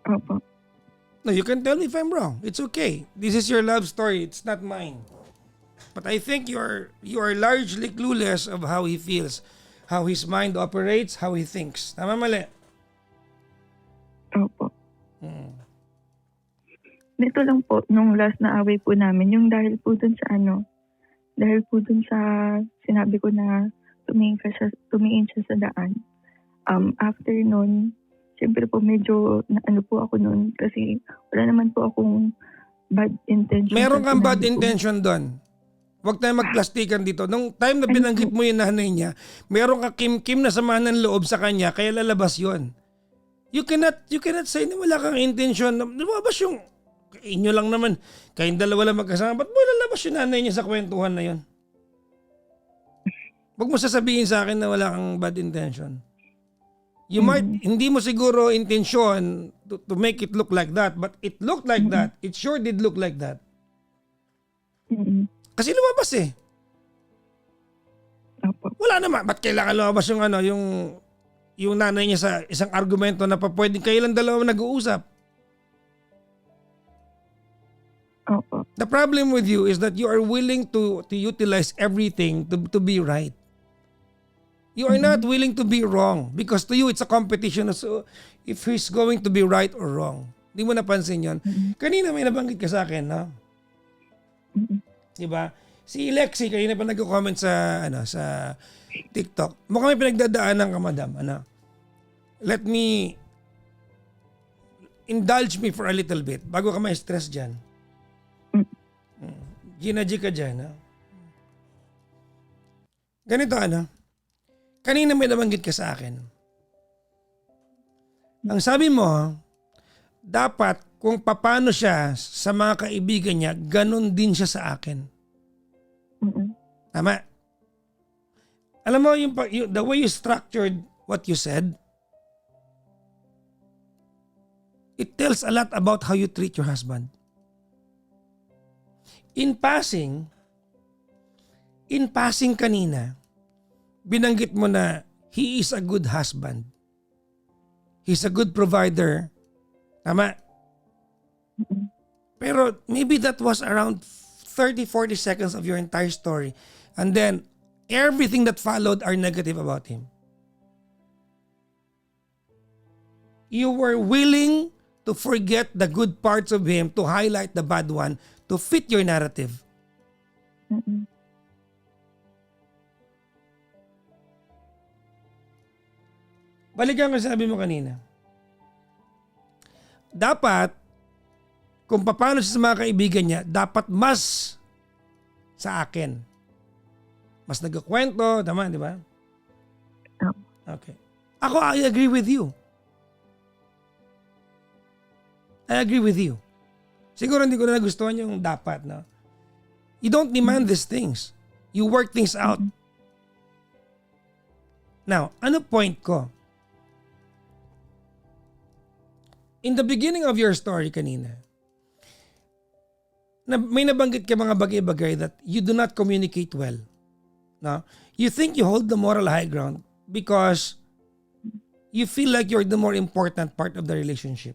[SPEAKER 3] opo.
[SPEAKER 1] No, you can tell me if I'm wrong. It's okay. This is your love story. It's not mine. But I think you are largely clueless of how he feels, how his mind operates, how he thinks. Tama, mali?
[SPEAKER 3] Opo. Dito lang po, nung last na away po namin, yung dahil po dun sa sinabi ko na tumingin siya sa daan. After nun, siyempre po medyo ano po ako nun kasi wala naman po akong bad intention.
[SPEAKER 1] Meron kang bad
[SPEAKER 3] Sinabi ko.
[SPEAKER 1] intention doon. Huwag tayong magplastikan dito. Nung time na binanggit mo yung nanay niya, meron ka kim-kim na samahan ng loob sa kanya, kaya lalabas yon. You cannot say na wala kang intention. Lumabas yung inyo lang naman. Kayong dalawa lang magkasama. Ba't mo lalabas yung nanay niya sa kwentuhan na yon? Huwag mo sasabihin sa akin na wala kang bad intention. You might, hindi mo siguro intensyon to make it look like that, but it looked like that. It sure did look like that. Kasi lumabas eh.
[SPEAKER 3] Opo.
[SPEAKER 1] Wala naman. Ba't kailangan lumabas yung nanay niya sa isang argumento na pa pwedeng kayo lang dalawa nag-uusap?
[SPEAKER 3] Opo.
[SPEAKER 1] The problem with you is that you are willing to utilize everything to be right. You are not willing to be wrong because to you it's a competition. So if he's going to be right or wrong. Hindi mo napansin yon. Kanina may nabanggit ka sa akin, no? Diba? Si Lexi kanina pa nagko-comment sa TikTok. Mukhang may pinagdadaanan ka, madam. Let me indulge me for a little bit bago ka ma-stress dyan. Gina-G ka dyan, ha? Ganito, kanina may nabanggit ka sa akin. Ang sabi mo, dapat kung paano siya sa mga kaibigan niya, ganun din siya sa akin. Tama? Alam mo, the way you structured what you said, it tells a lot about how you treat your husband. In passing kanina, binanggit mo na he is a good husband. He's a good provider. Tama? Pero maybe that was around 30-40 seconds of your entire story. And then, everything that followed are negative about him. You were willing to forget the good parts of him to highlight the bad one to fit your narrative. Balikan ko sabi mo kanina. Dapat, kung paano siya sa mga kaibigan niya, dapat mas sa akin. Mas nagkakwento, tama, di ba? Okay. Ako, I agree with you. I agree with you. Siguro hindi ko na nagustuhan yung dapat, no? You don't demand these things. You work things out. Now, ano point ko? In the beginning of your story kanina, may nabanggit ka mga bagay-bagay that you do not communicate well. No? You think you hold the moral high ground because you feel like you're the more important part of the relationship.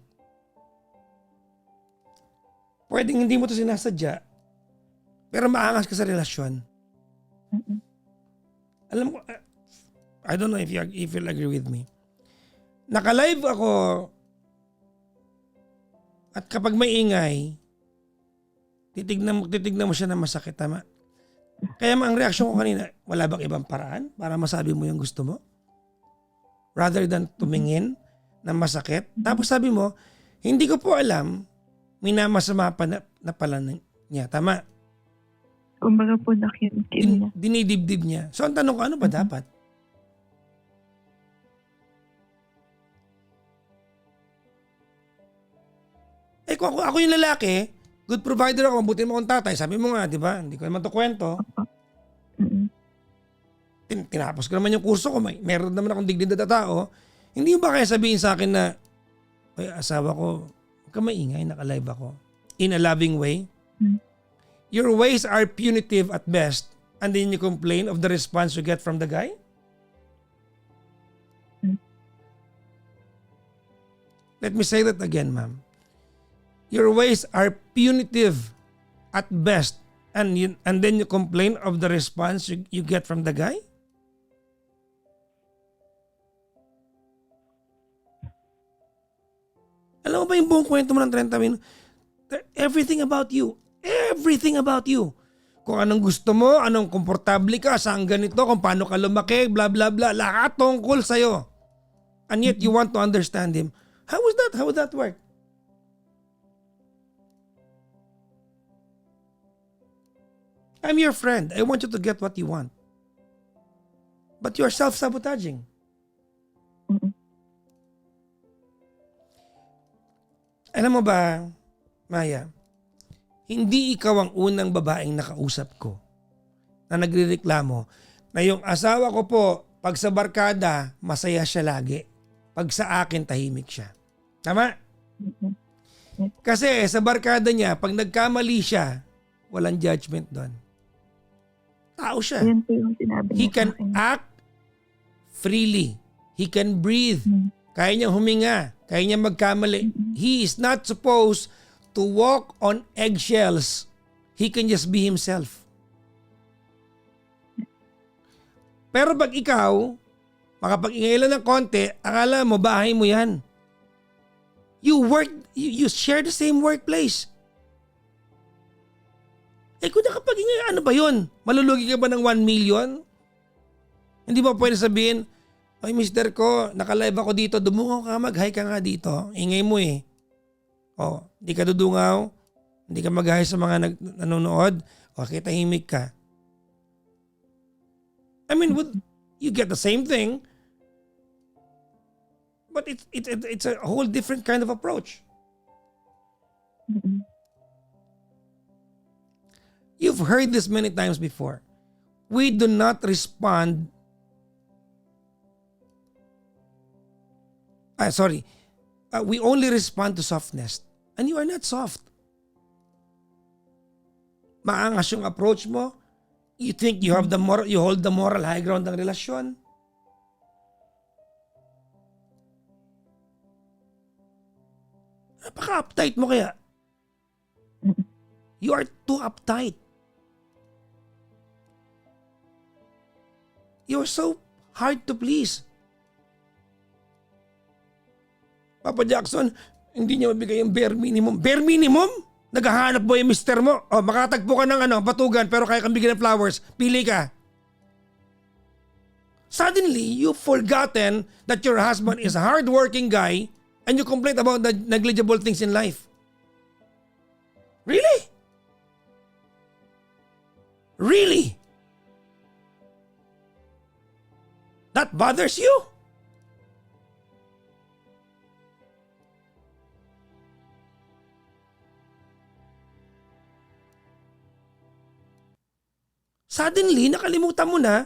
[SPEAKER 1] Pwedeng hindi mo to sinasadya, pero maangas ka sa relasyon. Alam mo, I don't know if you'll agree with me. Naka-live ako at kapag may ingay, titignan mo siya na masakit, tama? Kaya ang reaksyon ko kanina, wala bang ibang paraan para masabi mo yung gusto mo? Rather than tumingin na masakit. Tapos sabi mo, hindi ko po alam, minamasama pa na pala niya. Tama?
[SPEAKER 3] Kumbaga po nakikinig niya.
[SPEAKER 1] Dinidibdib niya. So ang tanong ko, ano ba dapat? Eh kung ako yung lalaki, good provider ako, mabuti mo akong tatay. Sabi mo nga, di ba? Hindi ko naman to kwento. Tinapos ko naman yung kurso ko. Meron naman akong dignidad na tao. Hindi mo ba kaya sabihin sa akin na, ay, asawa ko, huwag ka maingay, naka-live ako. In a loving way. Your ways are punitive at best, and then you complain of the response you get from the guy? Let me say that again, ma'am. Your ways are punitive at best, and then you complain of the response you get from the guy? Alam mo ba yung buong kwento mo ng 30 minutos? Everything about you. Everything about you. Kung anong gusto mo, anong komportable ka, saan ganito, kung paano ka lumaki, blah blah blah, lahat tungkol sa'yo. And yet you want to understand him. How was that? How would that work? I'm your friend. I want you to get what you want. But you're self-sabotaging. Alam mo ba, Maya, hindi ikaw ang unang babaeng nakausap ko na nagrereklamo na yung asawa ko po, pag sa barkada, masaya siya lagi. Pag sa akin, tahimik siya. Tama? Kasi sa barkada niya, pag nagkamali siya, walang judgment doon. Tao siya.
[SPEAKER 3] Yan po yung sinabi
[SPEAKER 1] He
[SPEAKER 3] niya
[SPEAKER 1] can
[SPEAKER 3] sa akin.
[SPEAKER 1] act freely. He can breathe. Kaya niyang huminga. Kaya niyang magkamali. He is not supposed to walk on eggshells. He can just be himself. Pero pag ikaw, makapag-ingay lang ng konti, akala mo bahay mo yan. You share the same workplace. Eh kung nakapag-ingay, ano ba yun? Malulugi ka ba ng 1 million? Hindi ba pwede sabihin, ay mister ko, naka-live ako dito, dumungaw ka, mag-hi ka nga dito. Ingay mo eh. O, hindi ka dudungaw, hindi ka mag-hi sa mga nanonood, okay, tahimik ka. I mean, you get the same thing, but it's a whole different kind of approach. You've heard this many times before. We do not respond. We only respond to softness. And you are not soft. Maangas yung approach mo. You think you hold the moral high ground ng relasyon. Napaka-uptight mo kaya. You are too uptight. You're so hard to please. Papa Jackson, hindi niya mabigay yung bare minimum. Bare minimum? Naghahanap mo yung mister mo. O, makatagpo ka ng batugan pero kaya kang bigyan ng flowers. Pili ka. Suddenly, you've forgotten that your husband is a hardworking guy and you complain about the negligible things in life. Really? Really? That bothers you? Suddenly, nakalimutan mo na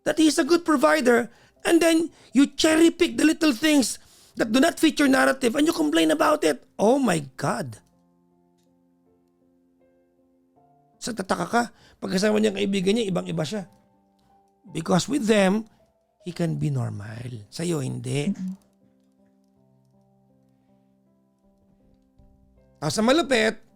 [SPEAKER 1] that he's a good provider and then you cherry pick the little things that do not fit your narrative and you complain about it. Oh my God. Sa tataka ka, pagkasama niyang kaibigan niya, ibang-iba siya. Because with them, he can be normal. Sa'yo, hindi. Tapos sa malupit,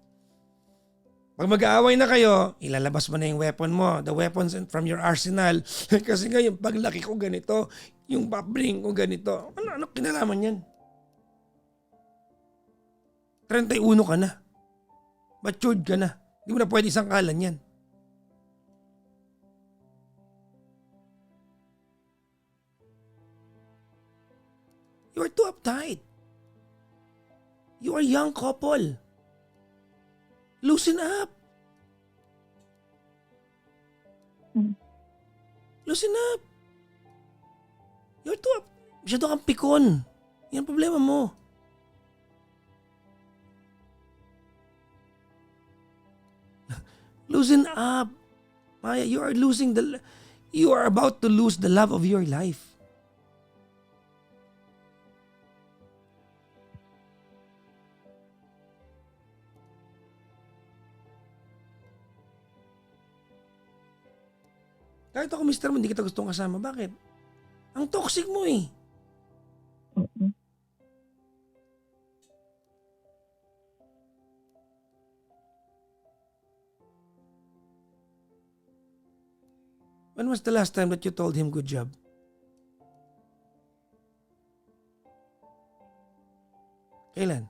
[SPEAKER 1] pag mag-aaway na kayo, ilalabas mo na yung weapon mo, the weapons from your arsenal. Kasi nga yung paglaki ko ganito, yung babring ko ganito. Ano kinalaman yan? 31 ka na. Matured ka na. Hindi mo na pwede isang kalan yan. You are too uptight. You are a young couple. Loosen up. Loosen up. You're too up. Masyado kang pikon. Yan ang problema mo. Loosen up. Maya, you are about to lose the love of your life. Kahit ako, mister mo, hindi kita gustong kasama. Bakit? Ang toxic mo eh. When was the last time that you told him good job? Kailan?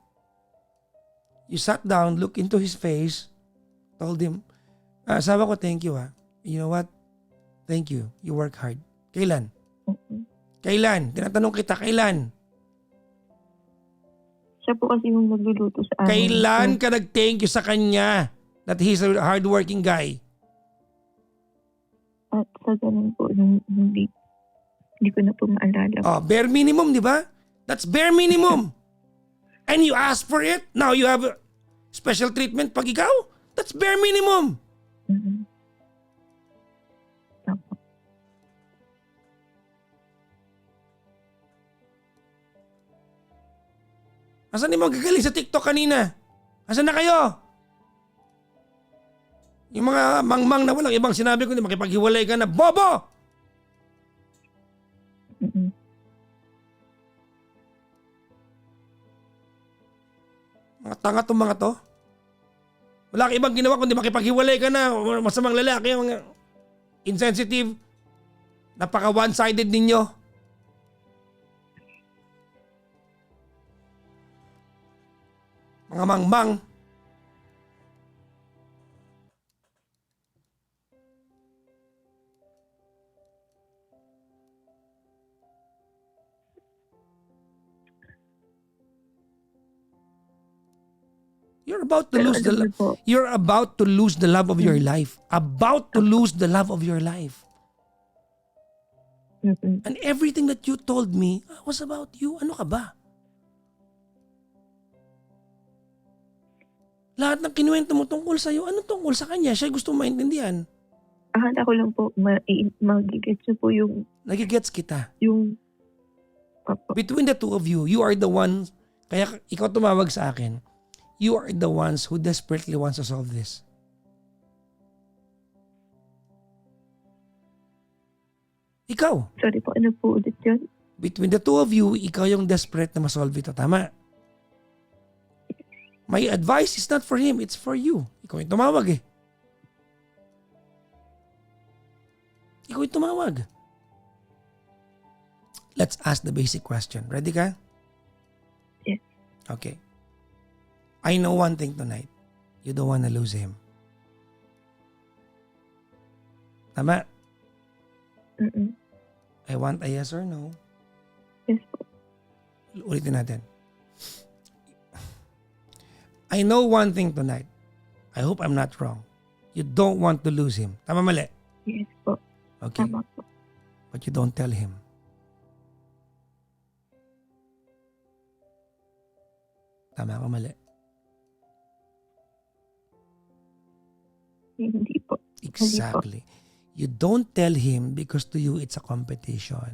[SPEAKER 1] You sat down, looked into his face, told him, asawa ko, thank you ha. You know what? Thank you. You work hard. Kailan? Kailan? Tinatanong kita, kailan?
[SPEAKER 3] Siya po kasi yung nagluluto sa amin.
[SPEAKER 1] Kailan ka nag-thank you sa kanya that he's a hardworking guy?
[SPEAKER 3] At sa ganun po, hindi ko na po maalala.
[SPEAKER 1] Oh, bare minimum, di ba? That's bare minimum. And you ask for it? Now you have a special treatment pag ikaw? That's bare minimum. Asan yung mga gagaling sa TikTok kanina? Asan na kayo? Yung mga mangmang na walang ibang sinabi kundi makipaghiwalay ka na, bobo! Mga tanga tong mga to. Wala kang ibang ginawa kundi makipaghiwalay ka na, masamang lalaki, mga insensitive. Napaka one-sided ninyo. Mga mangmang. You're about to lose you're about to lose the love of your life. About to lose the love of your life. And everything that you told me was about you. Ano ka ba? Lahat ng kinuwento mo tungkol sa'yo, ano tungkol sa kanya? Siya gusto maintindihan.
[SPEAKER 3] Akala ko lang po, magigets niyo po yung...
[SPEAKER 1] Nagigets kita.
[SPEAKER 3] Yung...
[SPEAKER 1] Between the two of you, you are the ones, kaya ikaw tumawag sa akin, you are the ones who desperately wants to solve this. Ikaw.
[SPEAKER 3] Sorry po, ano po ulit yun?
[SPEAKER 1] Between the two of you, ikaw yung desperate na masolve ito. Tama? My advice is not for him, it's for you. Ikaw yung tumawag eh. Ikaw yung tumawag. Let's ask the basic question. Ready ka?
[SPEAKER 3] Yes.
[SPEAKER 1] Okay. I know one thing tonight. You don't wanna lose him. Tama? I want a yes or no.
[SPEAKER 3] Yes po.
[SPEAKER 1] Ulitin natin. I know one thing tonight. I hope I'm not wrong. You don't want to lose him. Tama mali?
[SPEAKER 3] Yes po.
[SPEAKER 1] Okay.
[SPEAKER 3] Tama po.
[SPEAKER 1] But you don't tell him. Tama ka mali?
[SPEAKER 3] Hindi po.
[SPEAKER 1] Exactly. You don't tell him because to you it's a competition.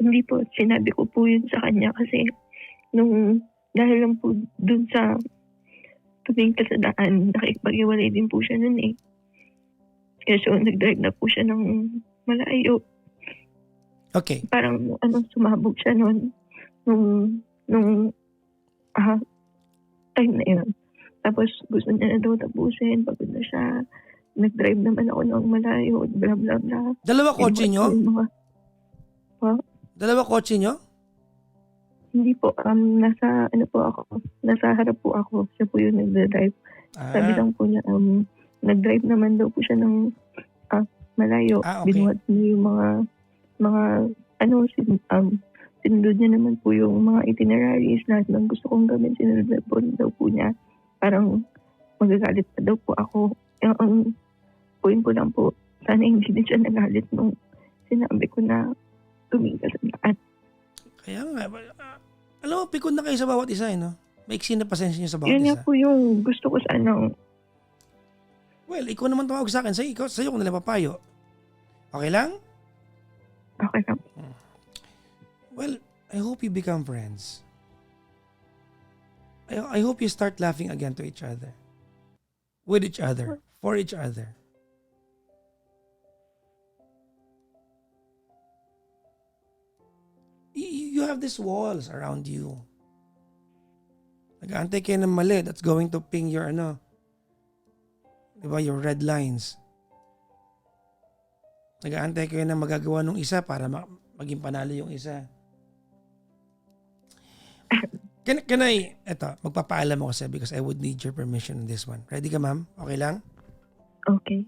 [SPEAKER 3] Hindi po, sinabi ko po yun sa kanya kasi dahil lang po dun sa tumingin ka sa daan, nakipag-iwalay din po siya nun eh. Kaya so, nag-drive na po siya ng malayo.
[SPEAKER 1] Okay.
[SPEAKER 3] Parang sumabog siya nun nung time na yun. Tapos gusto niya na daw tapusin, pagod na siya. Nag-drive naman ako ng malayo, bla bla bla.
[SPEAKER 1] Dalawa kotse nyo? Dalawa kotse nyo?
[SPEAKER 3] Hindi po, nasa harap po ako. Siya po yung nag-drive. Sabi lang po niya, nag-drive naman daw po siya ng malayo.
[SPEAKER 1] Okay.
[SPEAKER 3] Binuhat niya yung sinunod niya naman po yung mga itineraries, lahat ng gusto kong gawin, sinunod daw po niya. Parang magagalit pa daw po ako. Ang point ko lang po, sana hindi din siya nagalit nung sinabi ko na tumingin ka sa daan.
[SPEAKER 1] Kaya nga, alam mo, pikon na kayo sa bawat isa, no? Maiksi na pasensya niyo sa bawat
[SPEAKER 3] Yun
[SPEAKER 1] isa.
[SPEAKER 3] nga po yung gusto ko sana.
[SPEAKER 1] Well, ikaw naman tumawag sa akin. Sa'yo ko nila papayo. Okay lang?
[SPEAKER 3] Okay lang.
[SPEAKER 1] Well, I hope you become friends. I hope you start laughing again to each other. With each other. For each other. You have these walls around you. Nag-aantay kayo ng mali that's going to ping your diba, your red lines. Nag-aantay kayo na magagawa ng isa para maging panalo yung isa. Magpapaalam ako kasi because I would need your permission on this one. Ready ka, ma'am? Okay lang?
[SPEAKER 3] Okay.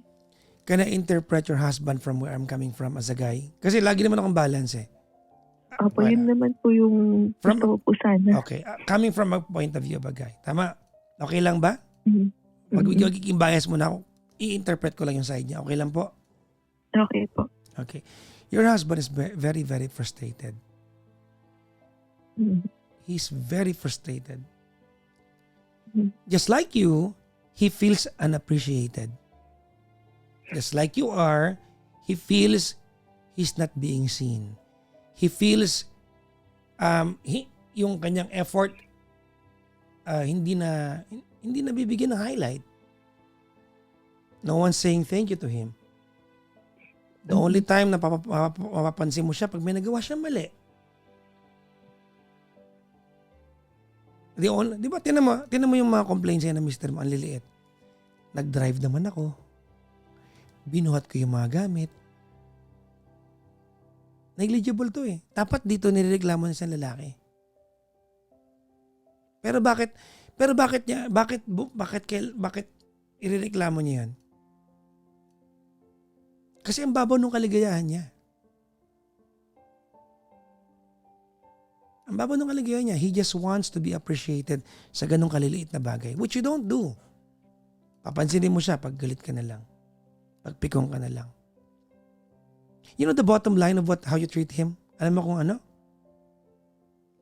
[SPEAKER 1] Can I interpret your husband from where I'm coming from as a guy? Kasi lagi naman akong balance eh.
[SPEAKER 3] Opo, yun naman po yung gusto ko po sana.
[SPEAKER 1] Okay. Coming from a point of view of a guy. Tama? Okay lang ba?
[SPEAKER 3] Mhm.
[SPEAKER 1] Pag magiging bias mo na ako, i-interpret ko lang yung side niya. Okay lang po?
[SPEAKER 3] Okay po.
[SPEAKER 1] Okay. Your husband is very, very frustrated.
[SPEAKER 3] Mhm.
[SPEAKER 1] He's very frustrated.
[SPEAKER 3] Mhm.
[SPEAKER 1] Just like you, he feels unappreciated. Just like you are, he feels he's not being seen. He feels yung kanyang effort hindi na bibigyan ng highlight. No one's saying thank you to him. The only time na mapapansin mo siya pag may nagawa siya mali. Di ba, tinan mo yung mga complaints niya na Mr. Mo, ang liliit. Nag-drive naman ako. Binuhat ko yung mga gamit. Negligible to eh. Dapat dito nireklamo niya sa lalaki. Pero bakit irereklamo niya yan? Kasi ang babaw ng kaligayahan niya. Ang babaw ng kaligayahan niya. He just wants to be appreciated sa ganong kaliliit na bagay. Which you don't do. Papansinin mo siya pag galit ka na lang. Pag pikong ka na lang. You know the bottom line of how you treat him? Alam mo kung ano?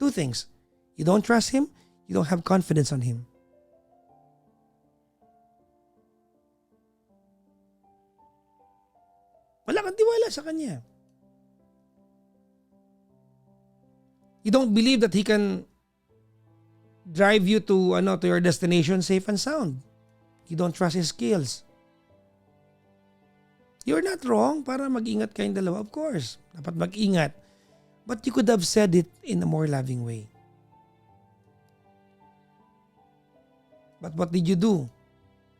[SPEAKER 1] Two things. You don't trust him, you don't have confidence on him. Wala kang tiwala sa kanya. You don't believe that he can drive you to your destination safe and sound. You don't trust his skills. You're not wrong para mag-ingat kayong dalawa. Of course, dapat mag-ingat. But you could have said it in a more loving way. But what did you do?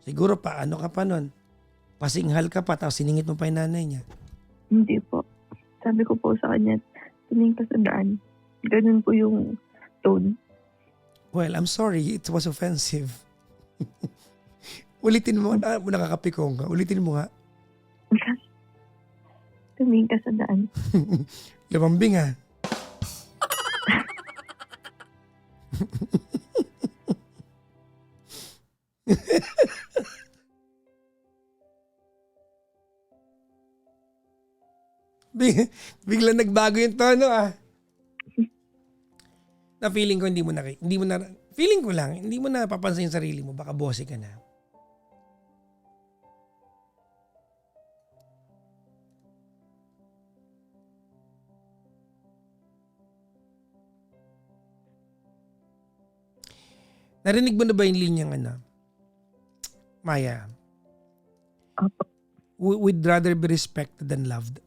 [SPEAKER 1] Siguro paano ka pa nun? Pasinghal ka pa tapos siningit mo pa yung nanay niya.
[SPEAKER 3] Hindi po. Sabi ko po sa kanya, tumingin ka sa daan. Ganun po yung tone.
[SPEAKER 1] Well, I'm sorry. It was offensive. Ulitin mo. Nakakapikong ka. Ulitin mo nga.
[SPEAKER 3] Tumingin ka sa daan.
[SPEAKER 1] Lumambing ha. Biglang nagbago yung tono ah. Na feeling ko hindi mo na feeling ko lang, hindi mo na papansin yung sarili mo, baka bossy ka na. Narinig mo na ba yung linyang Maya,
[SPEAKER 3] Opo.
[SPEAKER 1] we'd rather be respected than loved.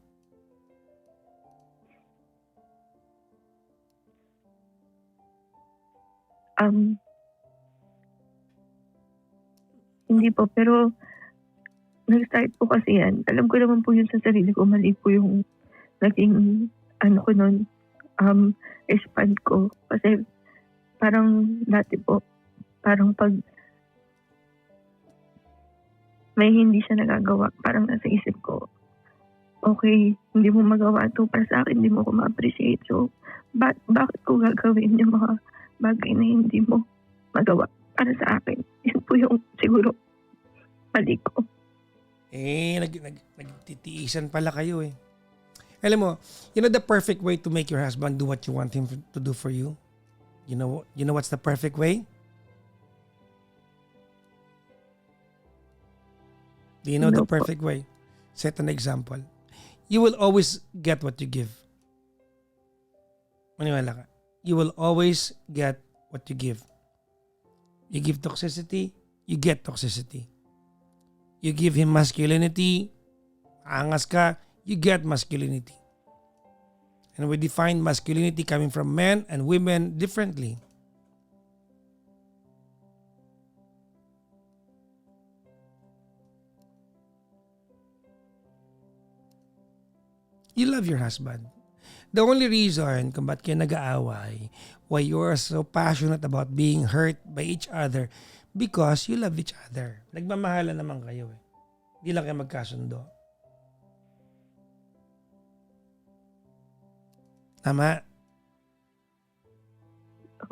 [SPEAKER 3] Hindi po, pero nag-start po kasi yan. Alam ko naman po yun sa sarili ko. Mali po yung naging ko nun, respond ko. Kasi parang dati po, parang pag may hindi siya nagagawa, parang nasa isip ko, okay, hindi mo magawa ito para sa akin, hindi mo ko ma-appreciate. So, bakit ko gagawin yung mga bagay na hindi mo magawa para sa akin? Yun po yung siguro mali ko.
[SPEAKER 1] Nagtitiisan pala kayo eh. Alam mo, you know the perfect way to make your husband do what you want him to do for you? You know what's the perfect way? Do you know the
[SPEAKER 3] No po.
[SPEAKER 1] perfect way? Set an example. You will always get what you give. Maniwala ka. You will always get what you give. You give toxicity, you get toxicity. You give him masculinity, angas ka, you get masculinity. And we define masculinity coming from men and women differently. You love your husband. The only reason kung ba't kayo nag-aaway, why you are so passionate about being hurt by each other, because you love each other. Nagmamahalan naman kayo eh. Hindi lang kayo magkasundo. Tama?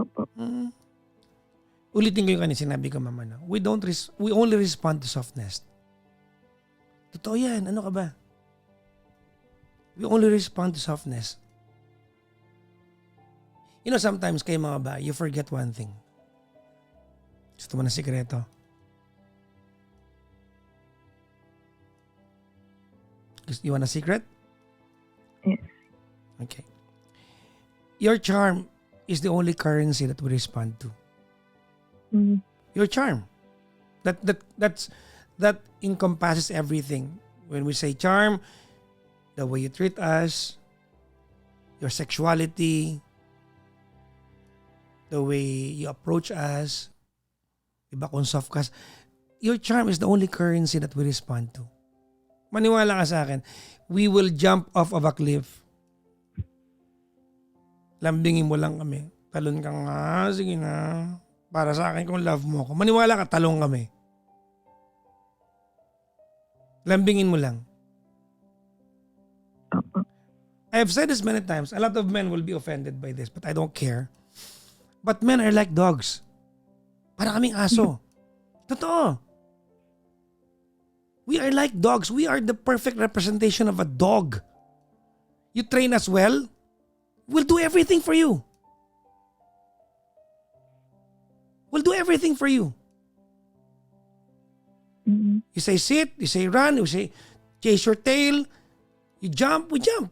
[SPEAKER 3] Opo.
[SPEAKER 1] Ulitin ko yung kanina sinabi ko, mama. No? We only respond to softness. Totoo yan. Ano ka ba? We only respond to softness. You know, sometimes kayo mga ba, you forget one thing. Gusto mo na sikreto? You want a secret?
[SPEAKER 3] Yes.
[SPEAKER 1] Okay. Your charm is the only currency that we respond to.
[SPEAKER 3] Mm.
[SPEAKER 1] Your charm. That encompasses everything. When we say charm, the way you treat us, your sexuality, the way you approach us, iba kung soft ka. Your charm is the only currency that we respond to. Maniwala ka sa akin, we will jump off of a cliff. Lambingin mo lang kami. Talon ka nga, sige na. Para sa akin kung love mo ako. Maniwala ka, talong kami. Lambingin mo lang.
[SPEAKER 3] Opo.
[SPEAKER 1] I have said this many times. A lot of men will be offended by this, but I don't care. But men are like dogs. Para kaming aso. Totoo. We are like dogs. We are the perfect representation of a dog. You train us well, we'll do everything for you. We'll do everything for you.
[SPEAKER 3] Mm.
[SPEAKER 1] You say sit, you say run, you say chase your tail, you jump, we jump.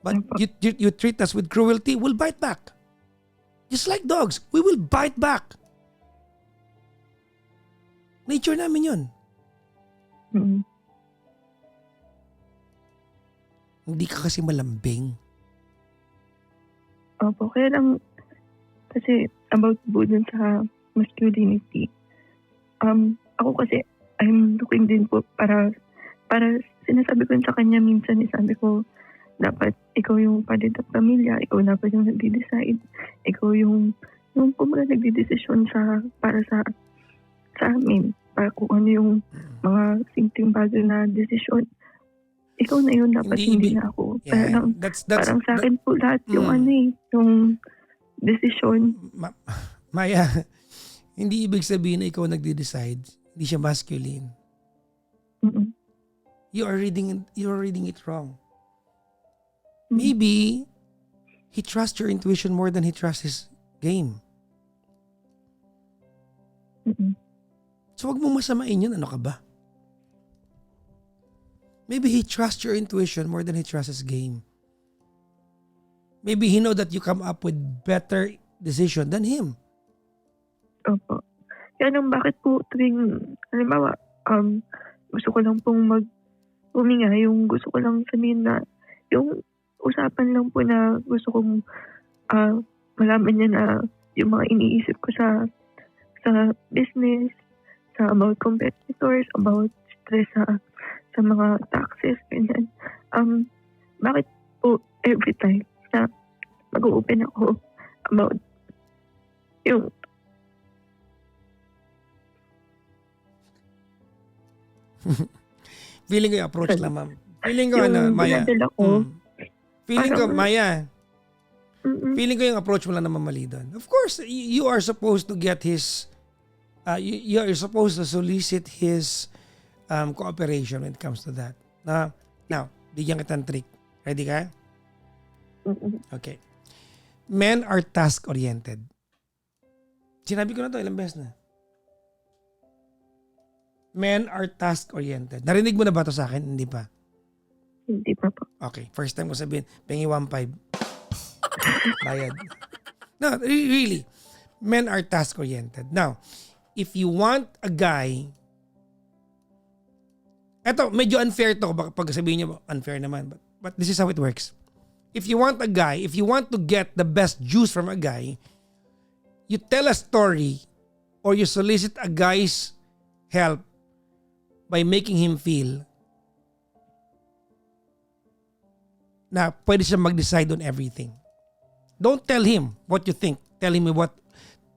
[SPEAKER 1] But you treat us with cruelty, we'll bite back. Just like dogs, we will bite back. Nature namin yun.
[SPEAKER 3] Mm.
[SPEAKER 1] Hindi ka kasi malambing.
[SPEAKER 3] Opo, kaya lang, kasi about po dun sa masculinity, ako kasi, I'm looking din po para sinasabi ko sa kanya minsan, sabi ko, dapat ikaw yung palit ng pamilya, ikaw dapat yung nagde-decide, ikaw yung kumbaga nagde-desisyon para sa amin, para kung ano yung mga simpleng bagay na desisyon. Ikaw na yun, dapat hindi na ako.
[SPEAKER 1] Yeah,
[SPEAKER 3] Kaya lang, parang sa akin po lahat yung yung desisyon.
[SPEAKER 1] Maya, hindi ibig sabihin na ikaw nagde-decide. Hindi siya masculine.
[SPEAKER 3] Mm-mm.
[SPEAKER 1] You are reading it wrong. Maybe he trusts your intuition more than he trusts his game.
[SPEAKER 3] Mm-mm.
[SPEAKER 1] So wag mo masamain yun. Ano ka ba? Maybe he trusts your intuition more than he trusts his game. Maybe he know that you come up with better decision than him.
[SPEAKER 3] Opo. Kaya nung bakit po tuwing, halimbawa, gusto ko lang pong huminga, yung gusto ko lang sabihin na, yung usapan lang po na gusto kong malaman niya na yung mga iniisip ko sa business, sa about competitors, about stress sa mga taxes, ganyan. Bakit po every time na mag-open ako about yung
[SPEAKER 1] Feeling ko yung approach lang, ma'am. Feeling ko,
[SPEAKER 3] yung
[SPEAKER 1] Maya.
[SPEAKER 3] dinadala ko,
[SPEAKER 1] Feeling ko,
[SPEAKER 3] parang-
[SPEAKER 1] Maya,
[SPEAKER 3] mm-mm,
[SPEAKER 1] feeling ko yung approach mo lang naman mali doon. Of course, you are supposed to get his, you are supposed to solicit his cooperation when it comes to that. Now, bigyan kitang trick. Ready ka?
[SPEAKER 3] mm-mm.
[SPEAKER 1] Okay. Men are task-oriented. Sinabi ko na to ilang beses na. Men are task-oriented. Narinig mo na ba to sa akin? Hindi pa.
[SPEAKER 3] Hindi pa po.
[SPEAKER 1] Okay. First time ko sabihin, pengi 1.5. Bayad. No, really. Men are task-oriented. Now, if you want a guy, eto, medyo unfair to pag sabihin niyo unfair naman. But this is how it works. If you want a guy, if you want to get the best juice from a guy, you tell a story or you solicit a guy's help by making him feel na pwede siya mag-decide on everything. Don't tell him what you think.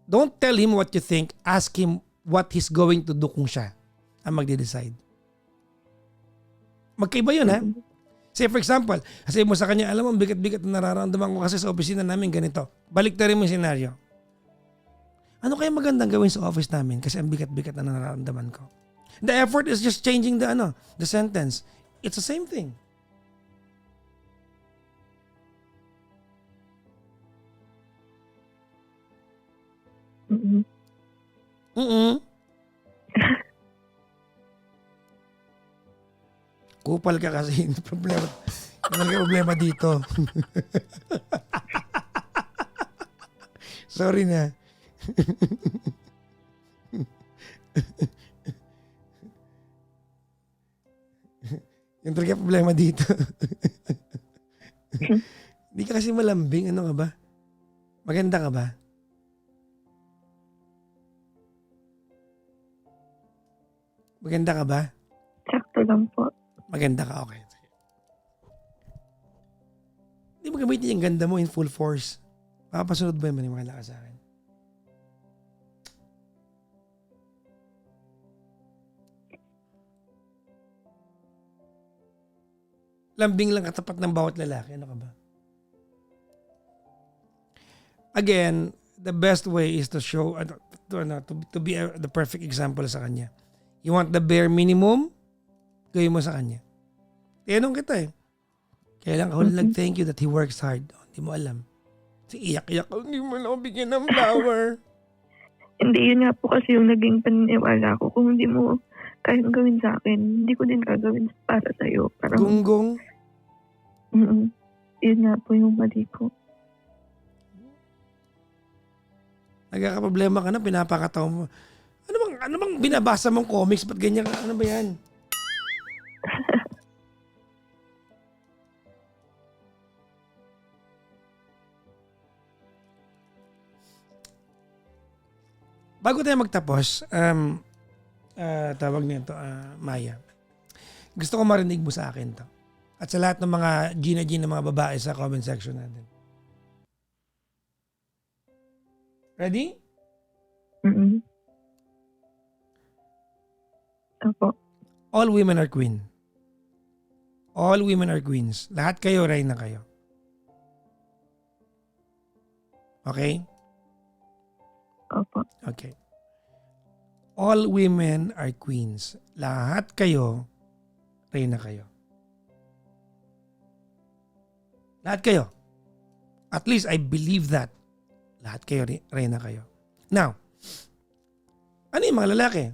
[SPEAKER 1] Don't tell him what you think. Ask him what he's going to do kung siya ang magde-decide. Magkaiba yun, ha? Say for example, kasi mo sa kanya, alam mo, bigat-bigat na nararamdaman ko kasi sa opisina namin ganito. Balik na rin mo yung senaryo. Ano kaya magandang gawin sa office namin kasi ang bigat-bigat na nararamdaman ko? The effort is just changing the sentence. It's the same thing.
[SPEAKER 3] Mm-mm.
[SPEAKER 1] Kupal ka kasi yung problema. Yung problema dito. Sorry na. Yung talaga problema dito. Hindi ka kasi malambing. Ano ka ba? Maganda ka ba? Maganda ka ba?
[SPEAKER 3] Sakto lang po.
[SPEAKER 1] Maganda ka, okay. Hindi mo gamitin yung ganda mo in full force. Papasunod ba yung maniwala ka sa akin? Lambing lang katapat ng bawat lalaki. Ano ka ba? Again, the best way is to show, to be the perfect example sa kanya. You want the bare minimum? Gawin mo sa kanya. Tinanong kita eh. Kailan ka huli nag-thank you that he works hard? Hindi mo alam. Iyak-iyak ako, hindi mo lang ako bigyan ng flower.
[SPEAKER 3] Hindi, yun nga po kasi yung naging paniniwala ko. Kung hindi mo kayang gawin sa akin, hindi ko din gagawin para sa'yo. Parang,
[SPEAKER 1] Gunggong.
[SPEAKER 3] yun nga po yung mali ko.
[SPEAKER 1] Nagkakaproblema ka na, pinapakataw mo. Ano bang binabasa mong comics? Ba't ganyan ka? Ano ba yan? Bago tayo magtapos, tawag nito, Maya. Gusto ko marinig mo sa akin to. At sa lahat ng mga Gina ng mga babae sa comment section natin. Ready?
[SPEAKER 3] Mm-mm. Opo.
[SPEAKER 1] All women are queen. All women are queens. Lahat kayo, reyna kayo. Okay?
[SPEAKER 3] Opo.
[SPEAKER 1] Okay. All women are queens. Lahat kayo, reyna kayo. Lahat kayo. At least I believe that. Lahat kayo, reyna kayo. Now, ano yung mga lalaki?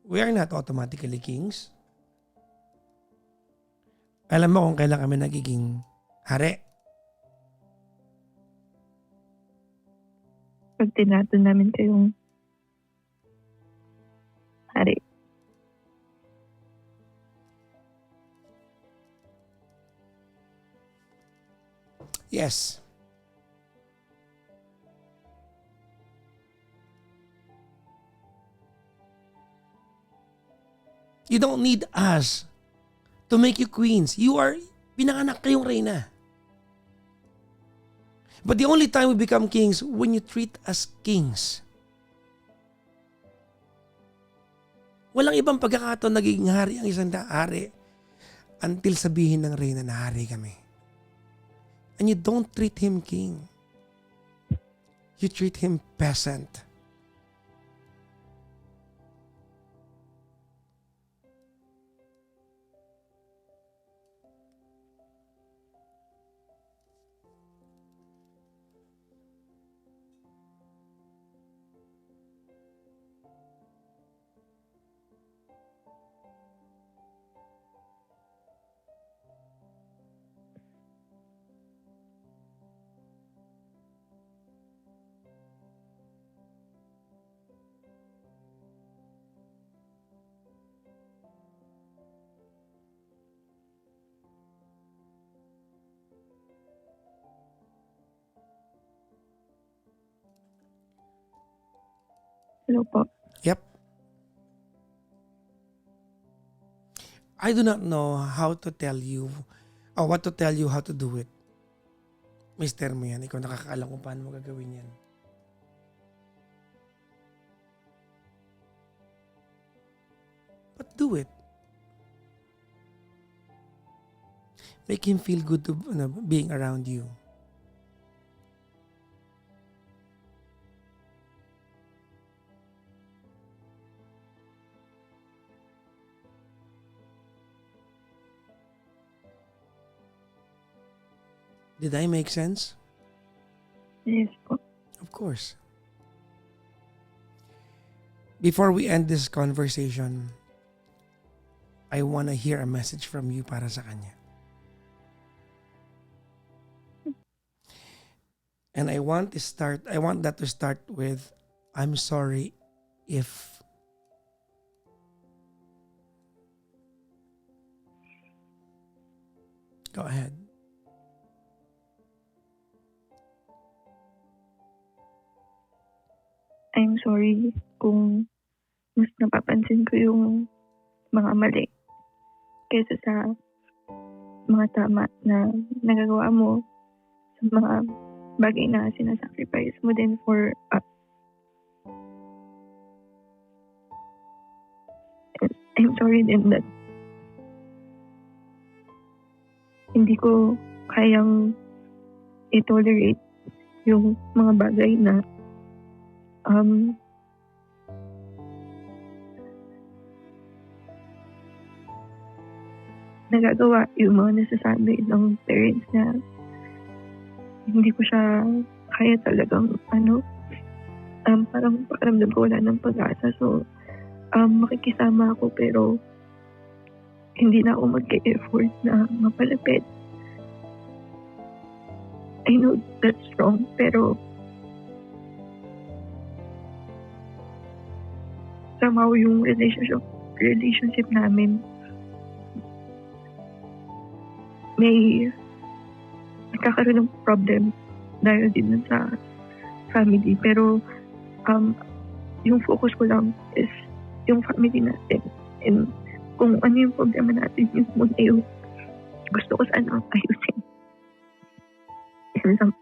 [SPEAKER 1] We are not automatically kings. Alam mo kung kailan kami nagiging hari.
[SPEAKER 3] pag tinato namin kayong hari.
[SPEAKER 1] Yes. You don't need us to make you queens. Pinanganak kayong reyna. But the only time we become kings when you treat us kings. Walang ibang pagkakataon nagiging hari ang isang hari until sabihin ng reyna na hari kami. And you don't treat him king. You treat him peasant.
[SPEAKER 3] Hello po.
[SPEAKER 1] Yep. I do not know how to tell you or what to tell you how to do it. Mister mo yan. Ikaw nakakaalam kung paano mo gagawin yan. But do it. Make him feel good to being around you. Did I make sense?
[SPEAKER 3] Yes po.
[SPEAKER 1] Of course. Before we end this conversation, I want to hear a message from you para sa kanya. And I want that to start with, I'm sorry if go ahead.
[SPEAKER 3] I'm sorry kung mas napapansin ko yung mga mali kaysa sa mga tama na nagagawa mo sa mga bagay na sinasacrifice mo din for us. I'm sorry din that hindi ko kayang i-tolerate yung mga bagay na nagagawa yung mga nasasabi ng parents na hindi ko siya kaya talagang parang pakiramdam ko wala ng pag-asa. So, makikisama ako pero hindi na ako mag-e-effort na mapalapit. I know that's wrong pero somehow yung relationship namin may nagkakaroon ng problem dahil din sa family. Pero yung focus ko lang is yung family natin. And kung ano yung problema natin, yung muna yung gusto ko sana ayusin. Yun lang.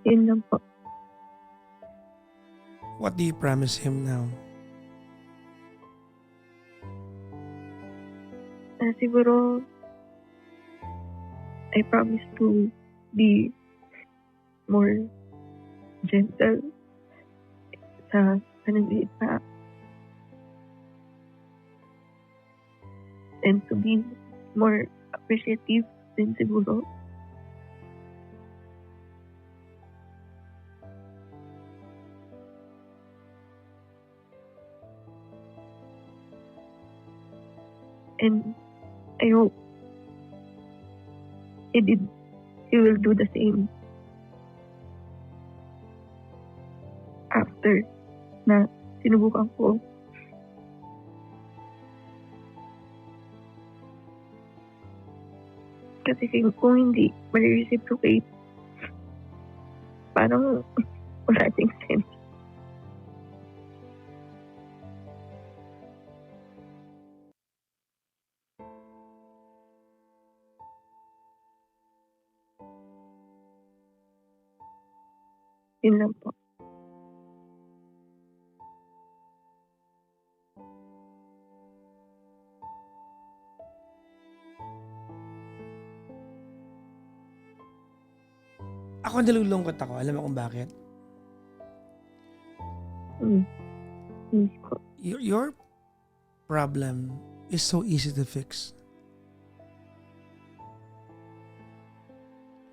[SPEAKER 3] Yun lang po.
[SPEAKER 1] What do you promise him now?
[SPEAKER 3] Siguro, I promise to be more gentle sa panangliit pa and to be more appreciative din siguro. And I hope he will do the same after na sinubukan ko. Kasi kung hindi ma-reciprocate, parang wala ding sense. Yun lang po.
[SPEAKER 1] Ako nalulungkot ako. Alam mo kung bakit?
[SPEAKER 3] Yes po.
[SPEAKER 1] Your problem is so easy to fix.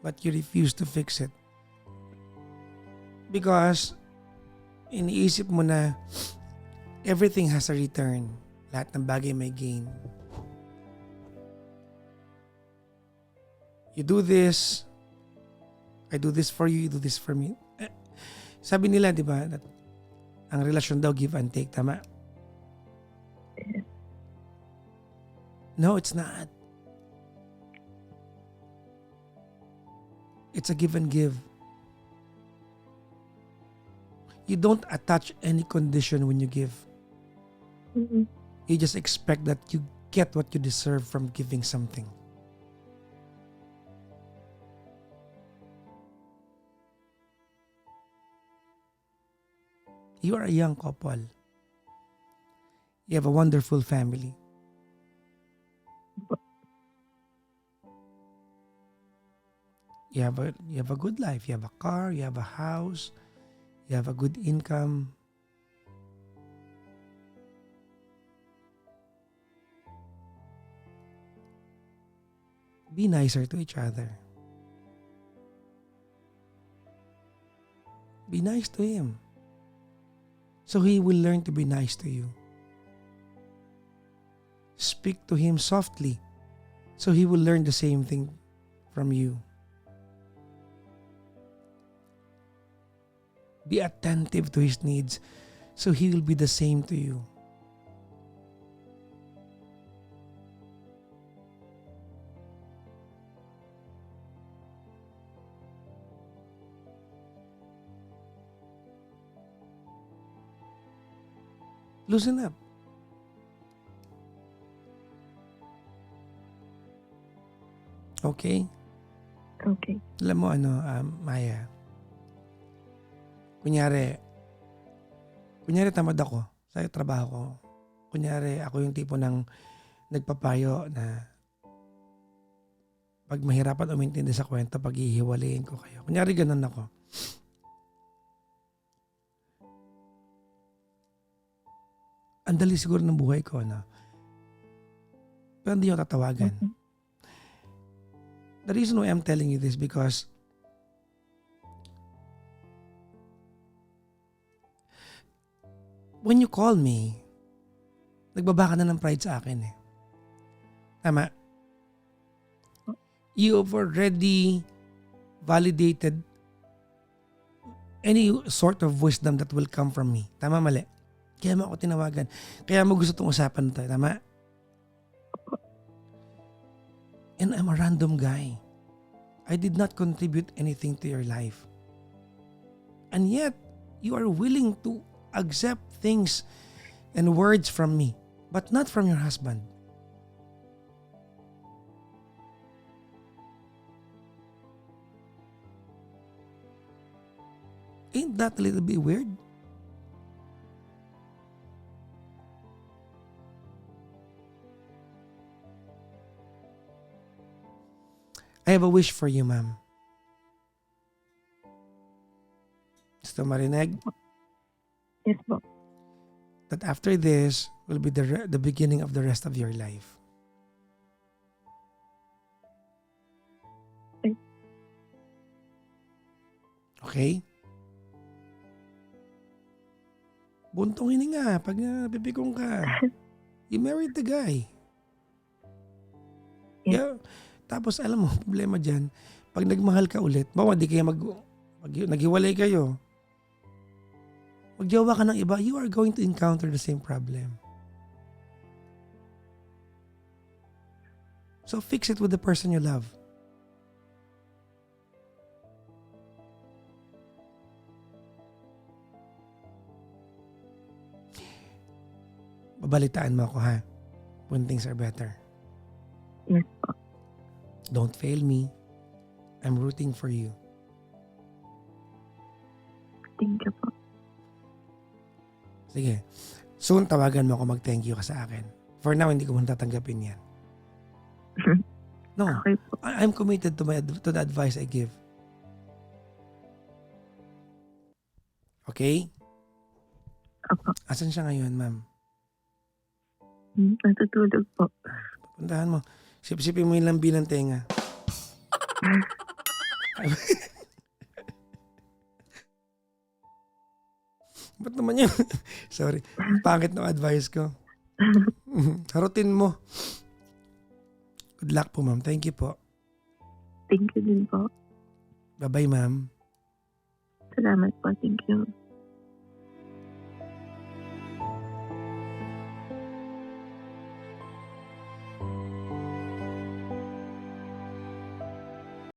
[SPEAKER 1] But you refuse to fix it. Because iniisip mo na everything has a return. Lahat ng bagay may gain. You do this, I do this for you do this for me. Sabi nila, di ba, that ang relasyon daw give and take, tama? No, it's not. It's a give and give. You don't attach any condition when you give. You just expect that you get what you deserve from giving something. You are a young couple. You have a wonderful family. You have a good life. You have a car. You have a house. You have a good income. Be nicer to each other. Be nice to him. So he will learn to be nice to you. Speak to him softly. So he will learn the same thing from you. Be attentive to his needs. So he will be the same to you. Loosen up. Okay?
[SPEAKER 3] Okay.
[SPEAKER 1] Alam mo Maya, kunyari tamad ako sa trabaho ko. Kunyari ako yung tipo ng nagpapayo na pag mahirapan umintindi sa kwento, pag hihiwalayin ko kayo. Kunyari ganun ako. Ang dali siguro ng buhay ko, no? Pero hindi yung tatawagan. The reason why I'm telling you this because when you call me, nagbaba ka na ng pride sa akin eh. Tama? You've already validated any sort of wisdom that will come from me. Tama, mali? Kaya mo ako tinawagan. Kaya mo gusto itong usapan to. Tama? And I'm a random guy. I did not contribute anything to your life. And yet, you are willing to accept things and words from me, but not from your husband. Ain't that a little bit weird? I have a wish for you, ma'am. Gusto marinig?
[SPEAKER 3] Yes po.
[SPEAKER 1] That after this will be the beginning of the rest of your life. Okay? Buntong hininga pag napipikong ka. You married the guy.
[SPEAKER 3] Yes.
[SPEAKER 1] Yeah. Tapos alam mo, problema dyan, pag nagmahal ka ulit, bawa di kayo naghiwalay kayo, magjowa ka ng iba, you are going to encounter the same problem. So fix it with the person you love. Babalitaan mo ako ha, when things are better.
[SPEAKER 3] Yes po.
[SPEAKER 1] Don't fail me. I'm rooting for you.
[SPEAKER 3] Thank you po.
[SPEAKER 1] Sige. Soon tawagan mo ako mag-thank you ka sa akin. For now, hindi ko muna tatanggapin yan. No,
[SPEAKER 3] Okay po.
[SPEAKER 1] I'm committed to the advice I give. Okay?
[SPEAKER 3] Opo.
[SPEAKER 1] Asan siya ngayon, ma'am?
[SPEAKER 3] Natutulog po.
[SPEAKER 1] Puntahan mo. Sip-sipin mo yung lambi ng tenga. Ba't naman yun? Sorry. Pangit ng advice ko. Harutin mo. Good luck po, ma'am. Thank you po.
[SPEAKER 3] Thank you din po.
[SPEAKER 1] Bye-bye, ma'am.
[SPEAKER 3] Salamat po. Thank you.